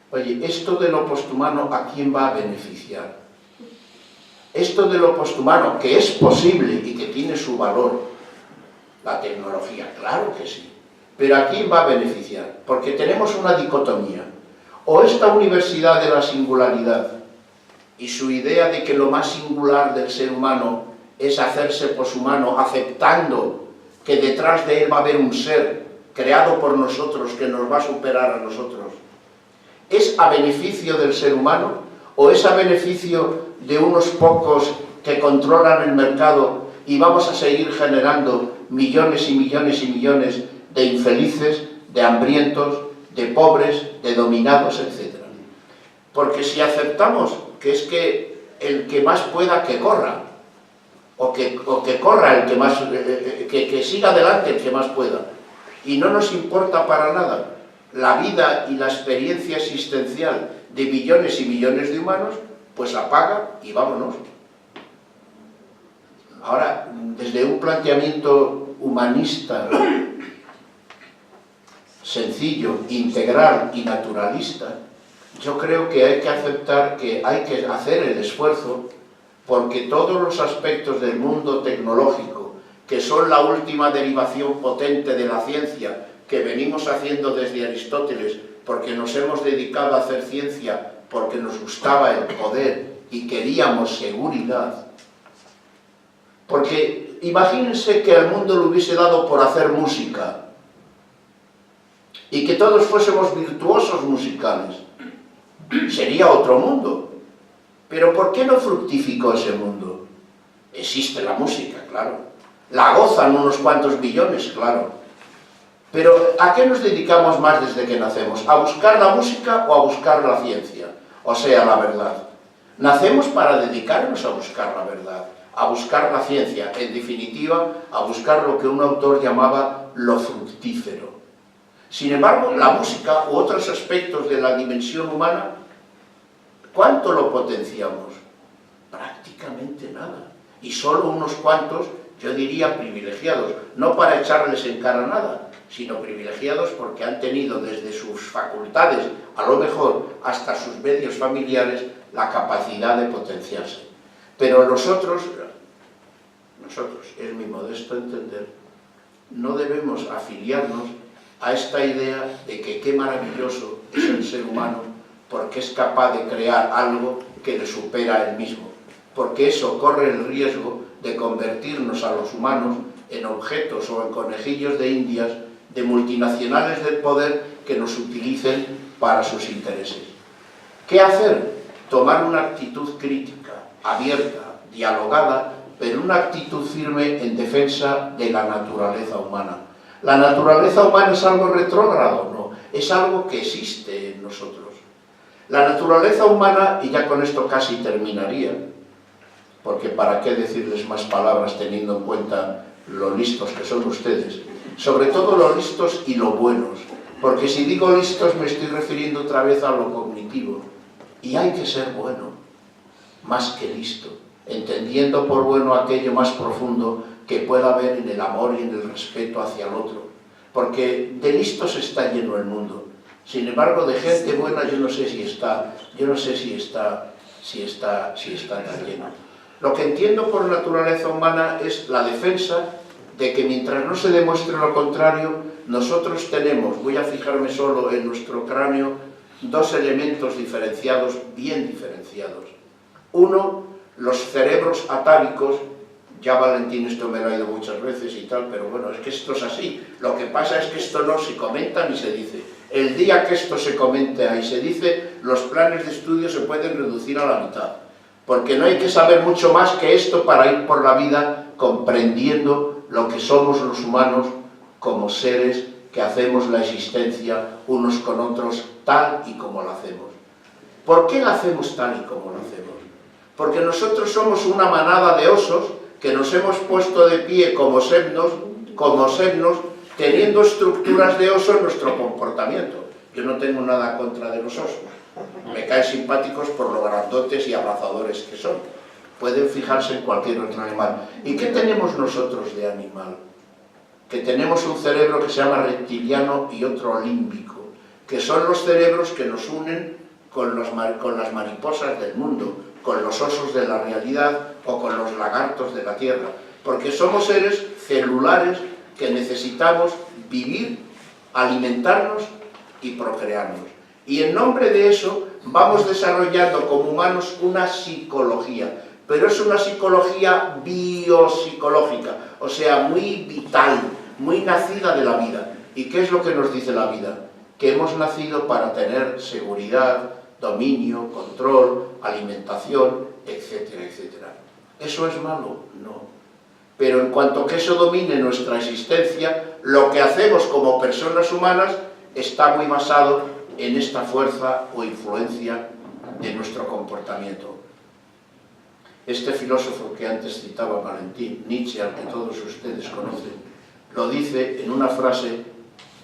oye, esto de lo posthumano, ¿a quién va a beneficiar? Esto de lo posthumano, que es posible y que tiene su valor, la tecnología, claro que sí, pero ¿a quién va a beneficiar? Porque tenemos una dicotomía, o esta universidad de la singularidad y su idea de que lo más singular del ser humano es hacerse poshumano, aceptando que detrás de él va a haber un ser creado por nosotros que nos va a superar a nosotros, ¿es a beneficio del ser humano o es a beneficio de unos pocos que controlan el mercado y vamos a seguir generando millones y millones y millones de infelices, de hambrientos, de pobres, de dominados, etc.? Porque si aceptamos que es que el que más pueda que corra, o que corra el que más, que siga adelante el que más pueda, y no nos importa para nada la vida y la experiencia existencial de millones y millones de humanos, pues apaga y vámonos. Ahora, desde un planteamiento humanista, sencillo, integral y naturalista, yo creo que hay que aceptar que hay que hacer el esfuerzo porque todos los aspectos del mundo tecnológico, que son la última derivación potente de la ciencia que venimos haciendo desde Aristóteles, porque nos hemos dedicado a hacer ciencia porque nos gustaba el poder y queríamos seguridad. Porque imagínense que al mundo le hubiese dado por hacer música y que todos fuésemos virtuosos musicales. Sería otro mundo. Pero ¿por qué no fructificó ese mundo? Existe la música, claro. La gozan unos cuantos billones, claro. Pero ¿a qué nos dedicamos más desde que nacemos? ¿A buscar la música o a buscar la ciencia? O sea, la verdad. Nacemos para dedicarnos a buscar la verdad, a buscar la ciencia, en definitiva, a buscar lo que un autor llamaba lo fructífero. Sin embargo, la música u otros aspectos de la dimensión humana, ¿cuánto lo potenciamos? Prácticamente nada. Y solo unos cuantos, yo diría privilegiados, no para echarles en cara nada, sino privilegiados porque han tenido desde sus facultades, a lo mejor hasta sus medios familiares, la capacidad de potenciarse. Pero nosotros, es mi modesto entender, no debemos afiliarnos a esta idea de que qué maravilloso es el ser humano porque es capaz de crear algo que le supera a él mismo, porque eso corre el riesgo de convertirnos a los humanos en objetos o en conejillos de indias de multinacionales del poder que nos utilicen para sus intereses. ¿Qué hacer? Tomar una actitud crítica, abierta, dialogada, pero una actitud firme en defensa de la naturaleza humana. ¿La naturaleza humana es algo retrógrado? No, es algo que existe en nosotros. La naturaleza humana, y ya con esto casi terminaría, porque para qué decirles más palabras teniendo en cuenta lo listos que son ustedes, sobre todo lo listos y lo buenos, porque si digo listos me estoy refiriendo otra vez a lo cognitivo, y hay que ser bueno, más que listo, entendiendo por bueno aquello más profundo que pueda haber en el amor y en el respeto hacia el otro, porque de listos está lleno el mundo. Sin embargo, de gente buena yo no sé si está tan lleno. Lo que entiendo por naturaleza humana es la defensa de que mientras no se demuestre lo contrario, nosotros tenemos, voy a fijarme solo en nuestro cráneo, dos elementos diferenciados, bien diferenciados. Uno, los cerebros atávicos. Ya Valentín esto me lo ha ido muchas veces y tal, pero bueno, es que esto es así. Lo que pasa es que esto no se comenta ni se dice. El día que esto se comenta y se dice, los planes de estudio se pueden reducir a la mitad. Porque no hay que saber mucho más que esto para ir por la vida comprendiendo lo que somos los humanos como seres que hacemos la existencia unos con otros tal y como la hacemos. ¿Por qué la hacemos tal y como la hacemos? Porque nosotros somos una manada de osos que nos hemos puesto de pie como semnos, teniendo estructuras de oso en nuestro comportamiento. Yo no tengo nada contra de los osos. Me caen simpáticos por lo grandotes y abrazadores que son. Pueden fijarse en cualquier otro animal. ¿Y qué tenemos nosotros de animal? Que tenemos un cerebro que se llama reptiliano y otro límbico, que son los cerebros que nos unen con las mariposas del mundo, con los osos de la realidad o con los lagartos de la tierra, porque somos seres celulares que necesitamos vivir, alimentarnos y procrearnos. Y en nombre de eso vamos desarrollando como humanos una psicología, pero es una psicología biopsicológica, o sea, muy vital, muy nacida de la vida. ¿Y qué es lo que nos dice la vida? Que hemos nacido para tener seguridad, dominio, control, alimentación, etcétera, etcétera. ¿Eso es malo? No. Pero en cuanto que eso domine nuestra existencia, lo que hacemos como personas humanas está muy basado en esta fuerza o influencia de nuestro comportamiento. Este filósofo que antes citaba Valentín, Nietzsche, al que todos ustedes conocen, lo dice en una frase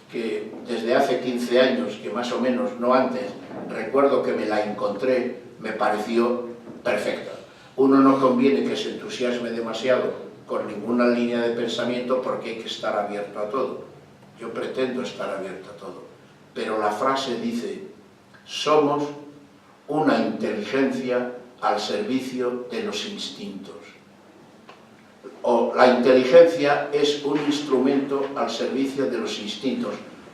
que desde hace 15 años, que más o menos, no antes, recuerdo que me la encontré, me pareció perfecta. Uno no conviene que se entusiasme demasiado con ninguna línea de pensamiento porque hay que estar abierto a todo. Yo pretendo estar abierto a todo. Pero la frase dice, somos una inteligencia al servicio de los instintos. O la inteligencia es un instrumento al servicio de los instintos.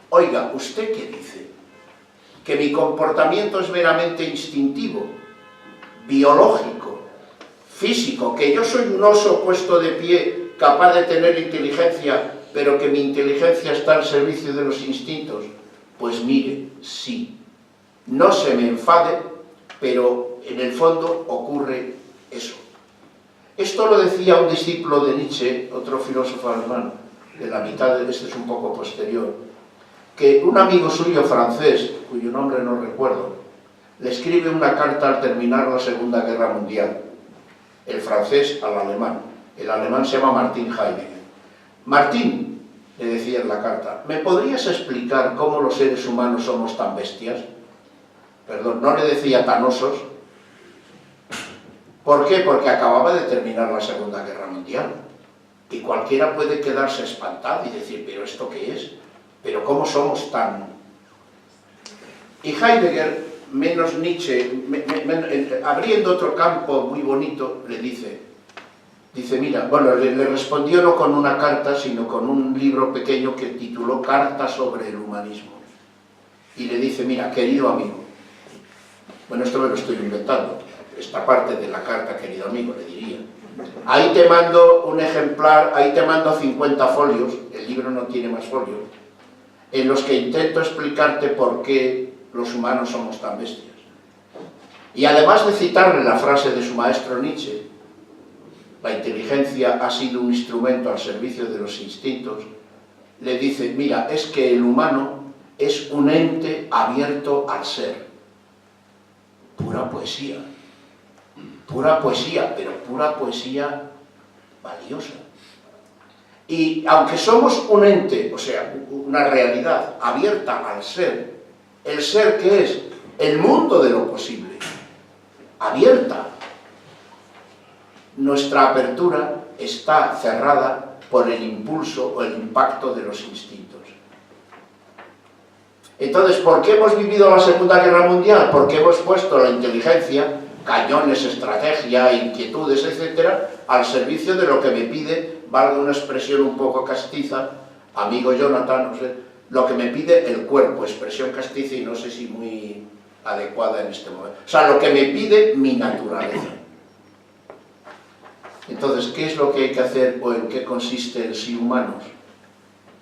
Oiga, ¿usted qué dice? ¿Que mi comportamiento es meramente instintivo, biológico, físico, que yo soy un oso puesto de pie, capaz de tener inteligencia, pero que mi inteligencia está al servicio de los instintos? Pues mire, sí. No se me enfade, pero en el fondo ocurre eso. Esto lo decía un discípulo de Nietzsche, otro filósofo alemán, de la mitad de este es un poco posterior, que un amigo suyo francés, cuyo nombre no recuerdo, le escribe una carta al terminar la Segunda Guerra Mundial, el francés al alemán. El alemán se llama Martin Heidegger. Martín, le decía en la carta, ¿me podrías explicar cómo los seres humanos somos tan bestias? Perdón, no le decía tan osos. ¿Por qué? Porque acababa de terminar la Segunda Guerra Mundial. Y cualquiera puede quedarse espantado y decir, ¿pero esto qué es? ¿Pero cómo somos tan...? Y Heidegger, menos Nietzsche, abriendo otro campo muy bonito, le dice, mira, bueno, le respondió no con una carta, sino con un libro pequeño que tituló Carta sobre el humanismo. Y le dice, mira, querido amigo, bueno, esto me lo estoy inventando, esta parte de la carta, querido amigo, le diría. Ahí te mando un ejemplar, ahí te mando 50 folios, el libro no tiene más folios, en los que intento explicarte por qué los humanos somos tan bestias. Y además de citarle la frase de su maestro Nietzsche, la inteligencia ha sido un instrumento al servicio de los instintos, le dice, mira, es que el humano es un ente abierto al ser. Pura poesía, pero pura poesía valiosa. Y aunque somos un ente, o sea, una realidad abierta al ser, ¿el ser qué es? El mundo de lo posible, abierta. Nuestra apertura está cerrada por el impulso o el impacto de los instintos. Entonces, ¿por qué hemos vivido la Segunda Guerra Mundial? Porque hemos puesto la inteligencia cañones, estrategia, inquietudes, etcétera, al servicio de lo que me pide, valga una expresión un poco castiza, amigo Jonathan, no sé, lo que me pide el cuerpo, expresión castiza y no sé si muy adecuada en este momento. O sea, lo que me pide mi naturaleza. Entonces, ¿qué es lo que hay que hacer o en qué consiste el ser humanos?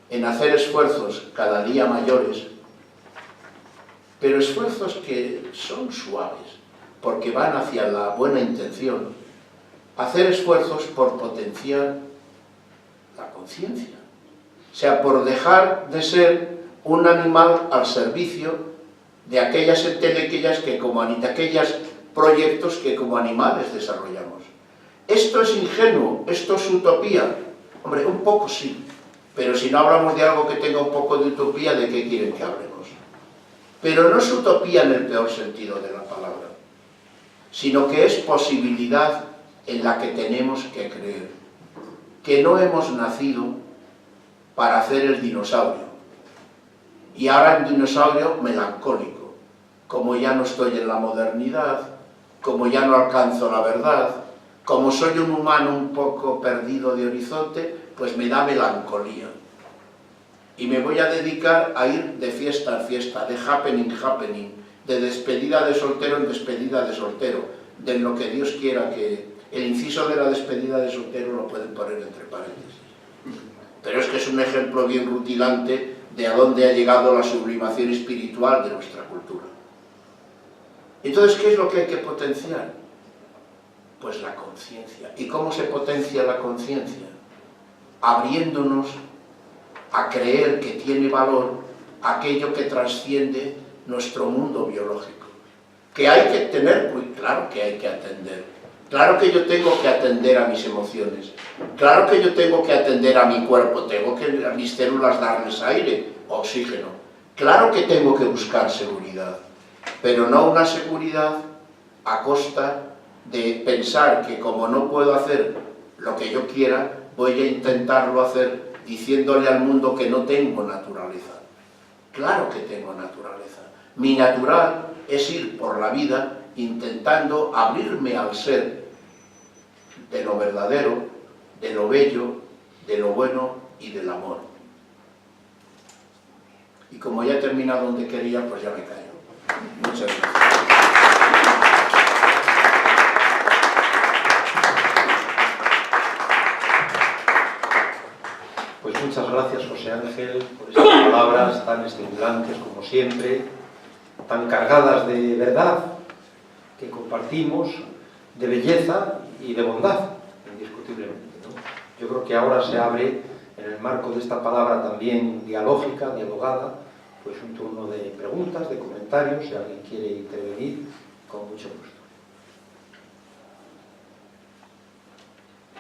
En hacer esfuerzos cada día mayores, pero esfuerzos que son suaves, porque van hacia la buena intención. Hacer esfuerzos por potenciar la conciencia. O sea, por dejar de ser un animal al servicio de aquellas entelequias que de aquellos proyectos que como animales desarrollamos. ¿Esto es ingenuo? ¿Esto es utopía? Hombre, un poco sí, pero si no hablamos de algo que tenga un poco de utopía, ¿de qué quieren que hablemos? Pero no es utopía en el peor sentido de la palabra, sino que es posibilidad en la que tenemos que creer, que no hemos nacido para hacer el dinosaurio, y ahora el dinosaurio melancólico, como ya no estoy en la modernidad, como ya no alcanzo la verdad, como soy un humano un poco perdido de horizonte, pues me da melancolía. Y me voy a dedicar a ir de fiesta en fiesta, de happening en happening, de despedida de soltero en despedida de soltero, de lo que Dios quiera que... El inciso de la despedida de soltero lo pueden poner entre paréntesis. Pero es que es un ejemplo bien rutilante de a dónde ha llegado la sublimación espiritual de nuestra cultura. Entonces, ¿qué es lo que hay que potenciar? Pues la conciencia. ¿Y cómo se potencia la conciencia? Abriéndonos a creer que tiene valor aquello que trasciende nuestro mundo biológico. Que hay que tener, claro que hay que atender. Claro que yo tengo que atender a mis emociones. Claro que yo tengo que atender a mi cuerpo. Tengo que a mis células darles aire, oxígeno. Claro que tengo que buscar seguridad. Pero no una seguridad a costa de pensar que como no puedo hacer lo que yo quiera, voy a intentarlo hacer diciéndole al mundo que no tengo naturaleza. Claro que tengo naturaleza. Mi natural es ir por la vida intentando abrirme al ser de lo verdadero, de lo bello, de lo bueno y del amor. Y como ya he terminado donde quería, pues ya me callo. Muchas gracias. Pues muchas gracias, José Ángel, por estas palabras tan estimulantes como siempre, tan cargadas de verdad, que compartimos, de belleza y de bondad, indiscutiblemente, ¿no? Yo creo que ahora se abre, en el marco de esta palabra también dialógica, dialogada, pues un turno de preguntas, de comentarios, si alguien quiere intervenir, con mucho gusto.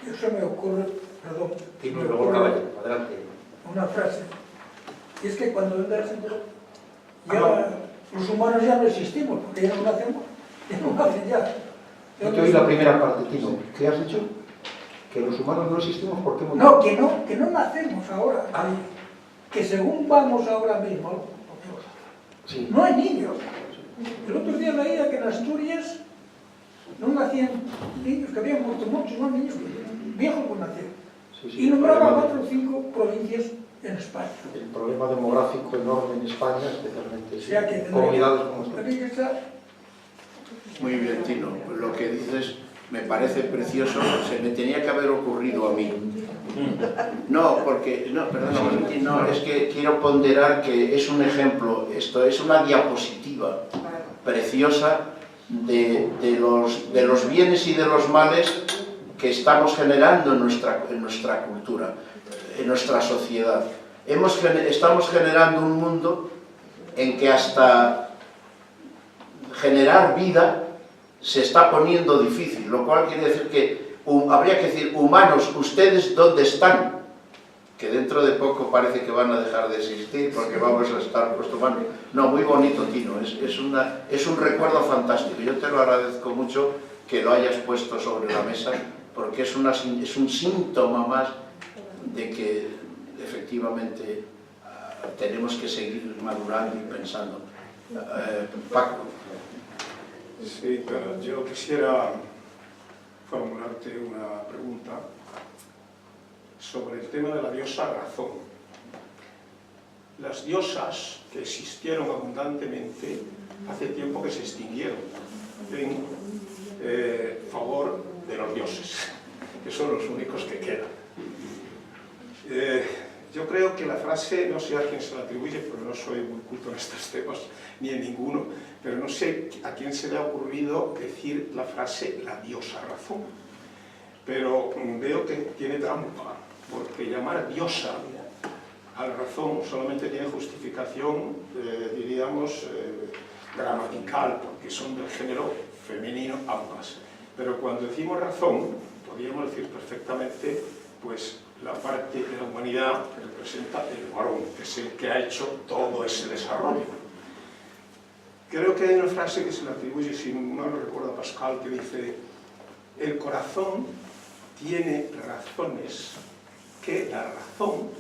Eso me ocurre, perdón, Tino, luego caballero, adelante. una frase. Y es que cuando venga el centro, ya los humanos ya no existimos, porque ya no nacemos, ya. No te oí la primera parte, Tino. ¿Qué has dicho? Que los humanos no existimos, ¿por qué? No, que no nacemos ahora. Que según vamos ahora mismo, Sí. no hay niños. El otro día leía que en Asturias no nacían niños, que habían muerto muchos, no niños, viejos pues nacieron. Sí, Y nombraba 4 o 5 provincias en España. El problema demográfico enorme en España, especialmente O sea que comunidades como esta. aquí está. Muy bien, Tino. Lo que dices me parece precioso. Se me tenía que haber ocurrido a mí. No, porque... No, perdón, Valentín, no. Es que quiero ponderar que es un ejemplo. Esto es una diapositiva preciosa de los bienes y de los males que estamos generando en nuestra cultura, en nuestra sociedad. Estamos generando un mundo en que hasta generar vida se está poniendo difícil, lo cual quiere decir que habría que decir, humanos, ¿ustedes dónde están? Que dentro de poco parece que van a dejar de existir porque vamos a estar puestos humanos. No, muy bonito, Tino, es un recuerdo fantástico. Yo te lo agradezco mucho que lo hayas puesto sobre la mesa, porque es un síntoma más de que efectivamente tenemos que seguir madurando y pensando. Paco. Sí, pero yo quisiera formularte una pregunta sobre el tema de la diosa razón. Las diosas que existieron abundantemente hace tiempo que se extinguieron en favor de los dioses, que son los únicos que quedan. Yo creo que la frase, no sé a quién se la atribuye, porque no soy muy culto en estos temas, ni en ninguno, pero no sé a quién se le ha ocurrido decir la frase la diosa razón. Pero veo que tiene trampa, porque llamar diosa a la razón solamente tiene justificación, diríamos, gramatical, porque son del género femenino ambas. Pero cuando decimos razón, podríamos decir perfectamente, pues, la parte de la humanidad que representa el varón, que es el que ha hecho todo ese desarrollo. Creo que hay una frase que se le atribuye, si no lo recuerdo, a Pascal, que dice: el corazón tiene razones que la razón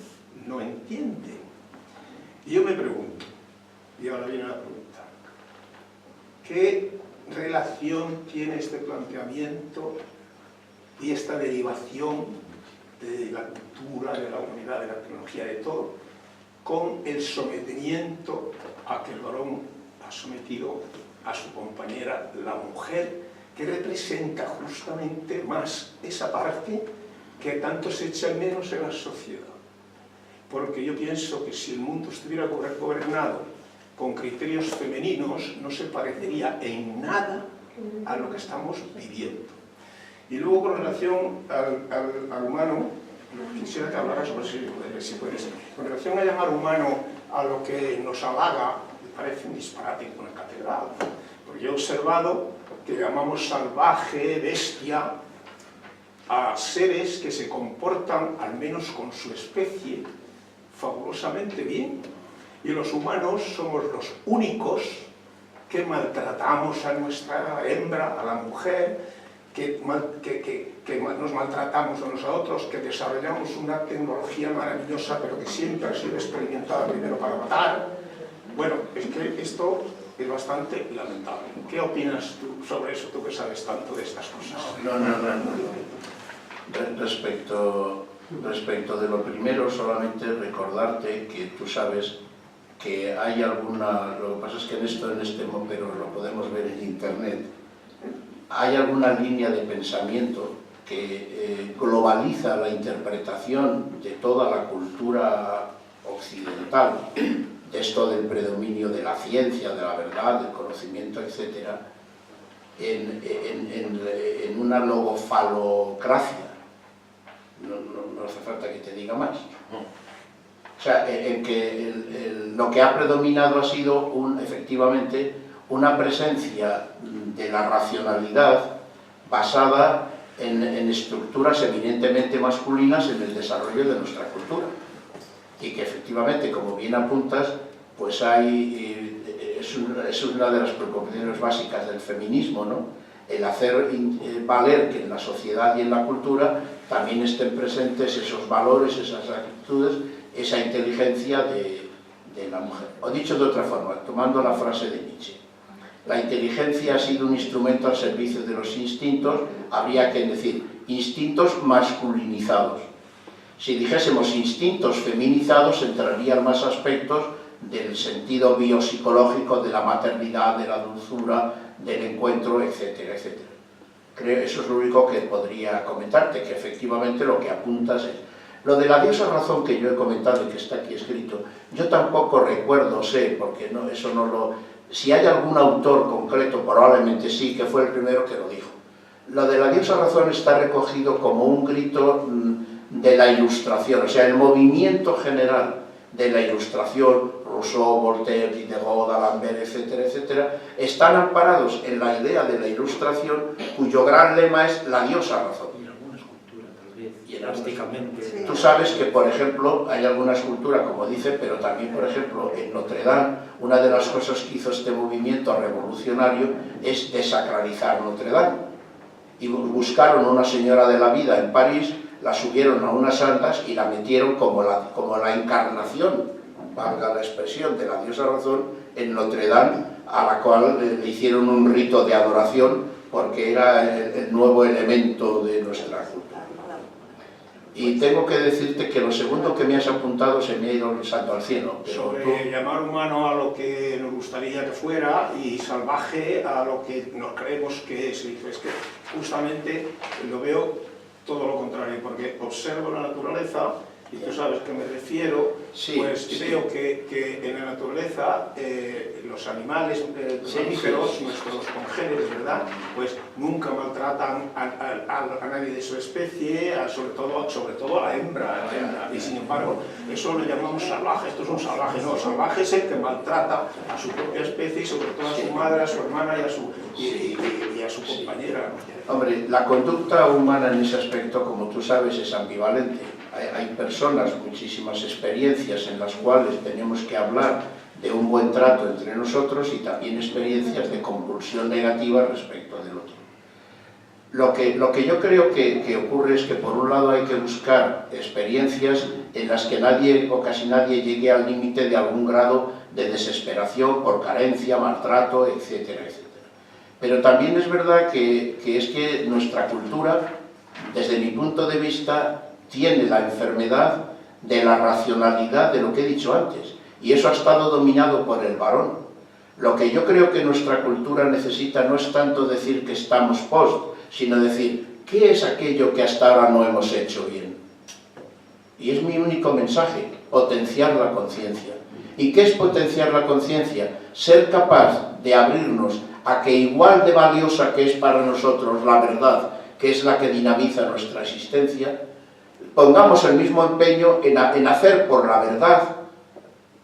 no entiende. Y yo me pregunto, y ahora viene la pregunta, ¿qué relación tiene este planteamiento y esta derivación de la cultura, de la humanidad, de la tecnología, de todo, con el sometimiento a que el varón ha sometido a su compañera, la mujer, que representa justamente más esa parte que tanto se echa en menos en la sociedad? Porque yo pienso que si el mundo estuviera gobernado con criterios femeninos, no se parecería en nada a lo que estamos viviendo. Y luego, con relación al humano, quisiera que hablara sobre si puede ser. Con relación a llamar humano a lo que nos halaga, me parece un disparate en una catedral. Porque yo he observado que llamamos salvaje, bestia, a seres que se comportan, al menos con su especie, fabulosamente bien. Y los humanos somos los únicos que maltratamos a nuestra hembra, a la mujer, que nos maltratamos unos a otros, que desarrollamos una tecnología maravillosa, pero que siempre ha sido experimentada primero para matar. Bueno, es que esto es bastante lamentable. ¿Qué opinas tú sobre eso, tú que sabes tanto de estas cosas? Respecto de lo primero, solamente recordarte que tú sabes que hay alguna, lo que pasa es que en este pero lo podemos ver en internet, hay alguna línea de pensamiento que globaliza la interpretación de toda la cultura occidental, de esto del predominio de la ciencia, de la verdad, del conocimiento, etc., en una logofalocracia. No hace falta que te diga más. O sea, en que lo que ha predominado ha sido efectivamente una presencia de la racionalidad basada en estructuras eminentemente masculinas en el desarrollo de nuestra cultura. Y que efectivamente, como bien apuntas, pues es una de las preocupaciones básicas del feminismo, ¿no? El hacer valer que en la sociedad y en la cultura también estén presentes esos valores, esas actitudes, esa inteligencia de la mujer. O dicho de otra forma, tomando la frase de Nietzsche, la inteligencia ha sido un instrumento al servicio de los instintos, habría que decir instintos masculinizados. Si dijésemos instintos feminizados, entrarían más aspectos del sentido biopsicológico de la maternidad, de la dulzura, del encuentro, etcétera, etcétera. Creo que eso es lo único que podría comentarte, que efectivamente lo que apuntas es... Lo de la diosa razón que yo he comentado y que está aquí escrito, yo tampoco recuerdo, sé, porque no, eso no lo... Si hay algún autor concreto, probablemente sí, que fue el primero que lo dijo. Lo de la diosa razón está recogido como un grito de la Ilustración, o sea, el movimiento general de la Ilustración, Rousseau, Voltaire, Diderot, D'Alembert, etcétera, etcétera, están amparados en la idea de la Ilustración, cuyo gran lema es la diosa razón. Y en alguna escultura, tal vez, y elásticamente. Sí. Tú sabes que, por ejemplo, hay alguna escultura, como dice, pero también, por ejemplo, en Notre Dame, una de las cosas que hizo este movimiento revolucionario es desacralizar Notre Dame. Y buscaron una señora de la vida en París, la subieron a unas santas y la metieron como la encarnación, valga la expresión, de la diosa razón en Notre Dame, a la cual le hicieron un rito de adoración porque era el nuevo elemento de nuestra cultura. Y tengo que decirte que lo segundo que me has apuntado se me ha ido el salto al cielo. Sobre llamar humano a lo que nos gustaría que fuera y salvaje a lo que nos creemos que es. Es que justamente lo veo todo lo contrario, porque observo la naturaleza, y tú sabes a qué me refiero, sí, pues sí. veo que en la naturaleza los animales mamíferos, nuestros congéneres, ¿verdad? Pues nunca maltratan a nadie de su especie, sobre todo a la hembra, y sin embargo eso lo llamamos salvaje. Esto es un salvaje, no, salvaje es el que maltrata a su propia especie y sobre todo a su madre, a su hermana y a su compañera, ¿no? Hombre, la conducta humana en ese aspecto, como tú sabes, es ambivalente. Hay personas, muchísimas experiencias en las cuales tenemos que hablar de un buen trato entre nosotros y también experiencias de compulsión negativa respecto del otro. Lo que yo creo que ocurre es que por un lado hay que buscar experiencias en las que nadie o casi nadie llegue al límite de algún grado de desesperación por carencia, maltrato, etcétera, etcétera. Pero también es verdad que es que nuestra cultura, desde mi punto de vista, tiene la enfermedad de la racionalidad de lo que he dicho antes, y eso ha estado dominado por el varón. Lo que yo creo que nuestra cultura necesita no es tanto decir que estamos post, sino decir, ¿qué es aquello que hasta ahora no hemos hecho bien? Y es mi único mensaje, potenciar la conciencia. ¿Y qué es potenciar la conciencia? Ser capaz de abrirnos a que igual de valiosa que es para nosotros la verdad, que es la que dinamiza nuestra existencia, pongamos el mismo empeño en hacer por la verdad,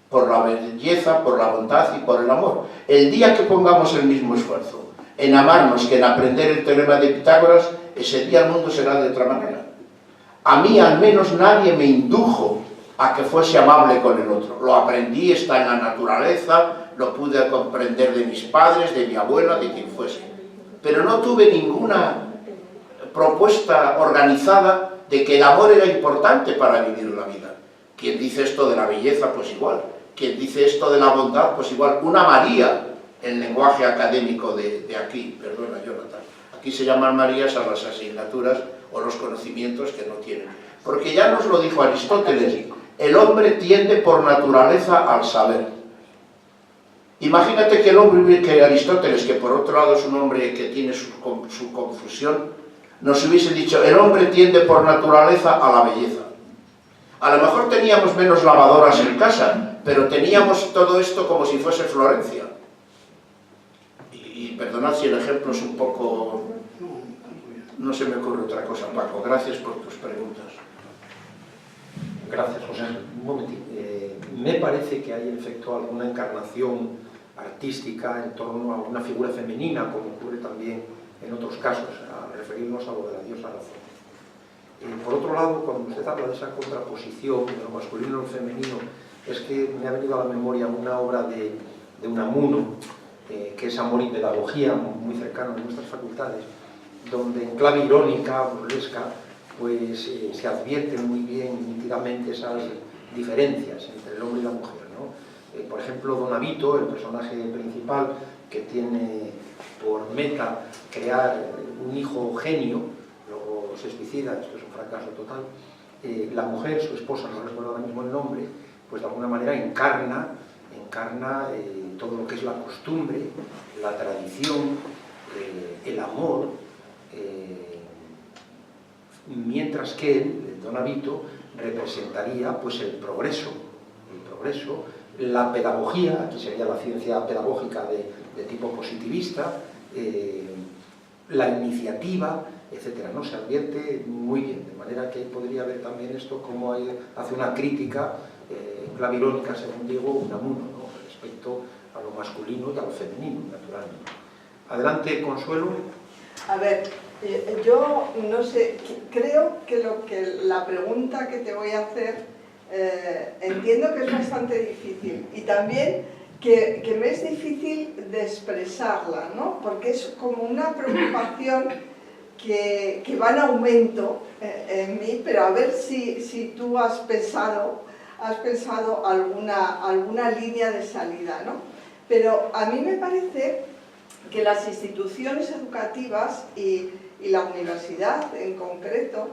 por la belleza, por la bondad y por el amor. El día que pongamos el mismo esfuerzo en amarnos que en aprender el teorema de Pitágoras, ese día el mundo será de otra manera. A mí al menos nadie me indujo a que fuese amable con el otro. Lo aprendí, está en la naturaleza, lo pude comprender de mis padres, de mi abuela, de quien fuese. Pero no tuve ninguna propuesta organizada de que el amor era importante para vivir la vida. Quien dice esto de la belleza, pues igual. Quien dice esto de la bondad, pues igual. Una María, el lenguaje académico de aquí, perdona Jonathan. Aquí se llaman Marías a las asignaturas o los conocimientos que no tienen. Porque ya nos lo dijo Aristóteles, el hombre tiende por naturaleza al saber. Imagínate que Aristóteles, que por otro lado es un hombre que tiene su confusión, nos hubiese dicho, el hombre tiende por naturaleza a la belleza. A lo mejor teníamos menos lavadoras en casa, pero teníamos todo esto como si fuese Florencia. Y perdonad si el ejemplo es un poco... No se me ocurre otra cosa, Paco. Gracias por tus preguntas. Gracias, José. Un momentito. Me parece que hay en efecto alguna encarnación artística en torno a una figura femenina, como ocurre también en otros casos, a referirnos a lo de la diosa razón. Por otro lado, cuando usted habla de esa contraposición de lo masculino y lo femenino, es que me ha venido a la memoria una obra de Unamuno, que es Amor y Pedagogía, muy cercano a nuestras facultades, donde en clave irónica, burlesca, pues se advierten muy bien, nítidamente, esas diferencias entre el hombre y la mujer, ¿no? Por ejemplo, Don Avito, el personaje principal, que tiene por meta crear un hijo genio, luego se suicida, esto es un fracaso total. La mujer, su esposa, no recuerdo ahora mismo el nombre, pues de alguna manera encarna todo lo que es la costumbre, la tradición, el amor, mientras que él, Don Avito, representaría pues el progreso, la pedagogía, aquí sería la ciencia pedagógica de tipo positivista, la iniciativa, etcétera, ¿no? Se advierte muy bien, de manera que podría ver también esto como hace una crítica clave irónica, según digo, Unamuno, ¿no? Respecto a lo masculino y a lo femenino, naturalmente. Adelante, Consuelo. A ver, yo no sé, creo que la pregunta que te voy a hacer entiendo que es bastante difícil y también que me es difícil de expresarla, ¿no? Porque es como una preocupación que va en aumento en mí, pero a ver si tú has pensado alguna línea de salida, ¿no? Pero a mí me parece que las instituciones educativas y la universidad en concreto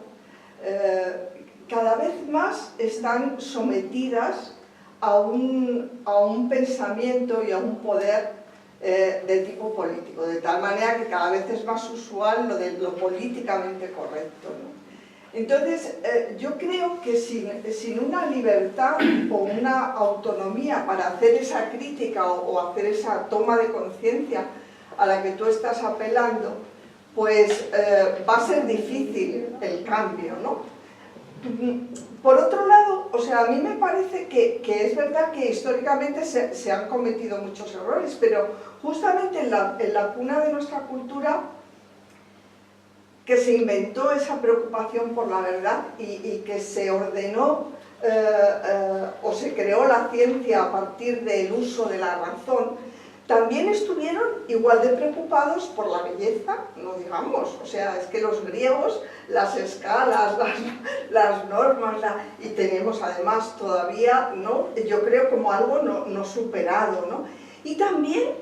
cada vez más están sometidas a un pensamiento y a un poder de tipo político, de tal manera que cada vez es más usual lo políticamente correcto, ¿no? Entonces, yo creo que sin una libertad o una autonomía para hacer esa crítica o hacer esa toma de conciencia a la que tú estás apelando, pues va a ser difícil el cambio, ¿no? Por otro lado, o sea, a mí me parece que es verdad que históricamente se han cometido muchos errores, pero justamente en la cuna de nuestra cultura que se inventó esa preocupación por la verdad y que se ordenó o se creó la ciencia a partir del uso de la razón, también estuvieron igual de preocupados por la belleza, no digamos, o sea, es que los griegos, las escalas, las normas, y tenemos además todavía, ¿no?, yo creo como algo no superado, ¿no? Y también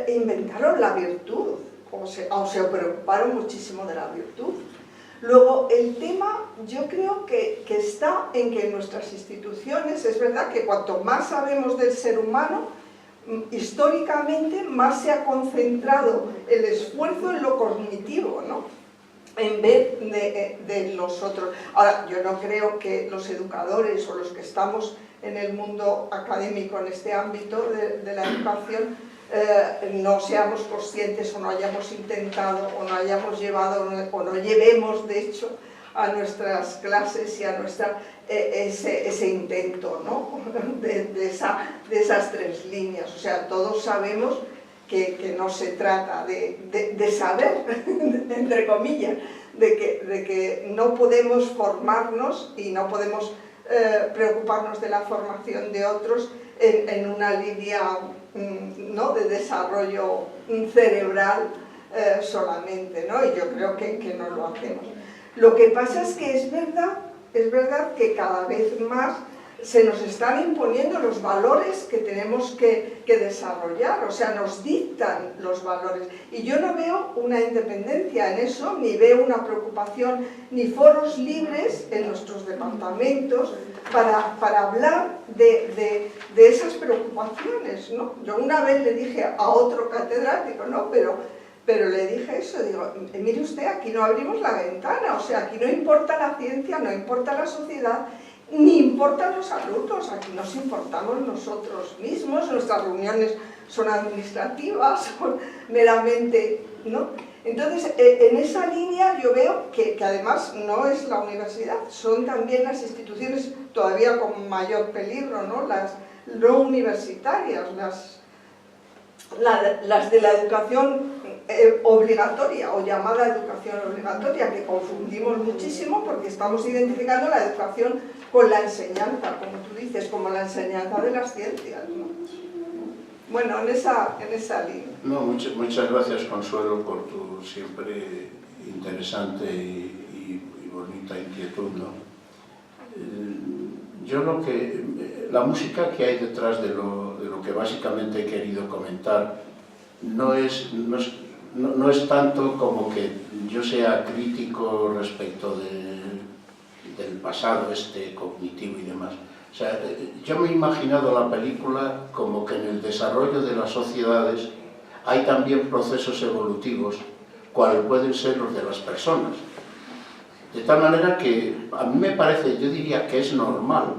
inventaron la virtud, o se preocuparon muchísimo de la virtud. Luego, el tema yo creo que está en que en nuestras instituciones, es verdad que cuanto más sabemos del ser humano, históricamente más se ha concentrado el esfuerzo en lo cognitivo, ¿no?, en vez de los otros. Ahora, yo no creo que los educadores o los que estamos en el mundo académico en este ámbito de la educación no seamos conscientes o no hayamos intentado o no hayamos llevado o no llevemos de hecho a nuestras clases y a ese intento, ¿no?, de esas tres líneas. O sea, todos sabemos que no se trata de saber, entre comillas, de que no podemos formarnos y no podemos preocuparnos de la formación de otros en una línea, ¿no?, de desarrollo cerebral solamente, ¿no? Y yo creo que no lo hacemos. Lo que pasa es que es verdad que cada vez más se nos están imponiendo los valores que tenemos que desarrollar, o sea, nos dictan los valores. Y yo no veo una independencia en eso, ni veo una preocupación, ni foros libres en nuestros departamentos para hablar de esas preocupaciones, ¿no? Yo una vez le dije a otro catedrático, ¿no?, pero le dije eso, digo, mire usted, aquí no abrimos la ventana, o sea, aquí no importa la ciencia, no importa la sociedad, ni importan los alumnos, aquí nos importamos nosotros mismos, nuestras reuniones son administrativas, son meramente, ¿no? Entonces, en esa línea yo veo que además no es la universidad, son también las instituciones todavía con mayor peligro, ¿no?, las no universitarias, las de la educación obligatoria o llamada educación obligatoria, que confundimos muchísimo porque estamos identificando la educación con la enseñanza, como tú dices, como la enseñanza de las ciencias, ¿no? Bueno, en esa línea. No, muchas gracias, Consuelo, por tu siempre interesante y bonita inquietud, ¿no? La música que hay detrás de lo que básicamente he querido comentar no es tanto como que yo sea crítico respecto del pasado cognitivo y demás. O sea, yo me he imaginado la película como que en el desarrollo de las sociedades hay también procesos evolutivos, cuales pueden ser los de las personas. De tal manera que a mí me parece, yo diría que es normal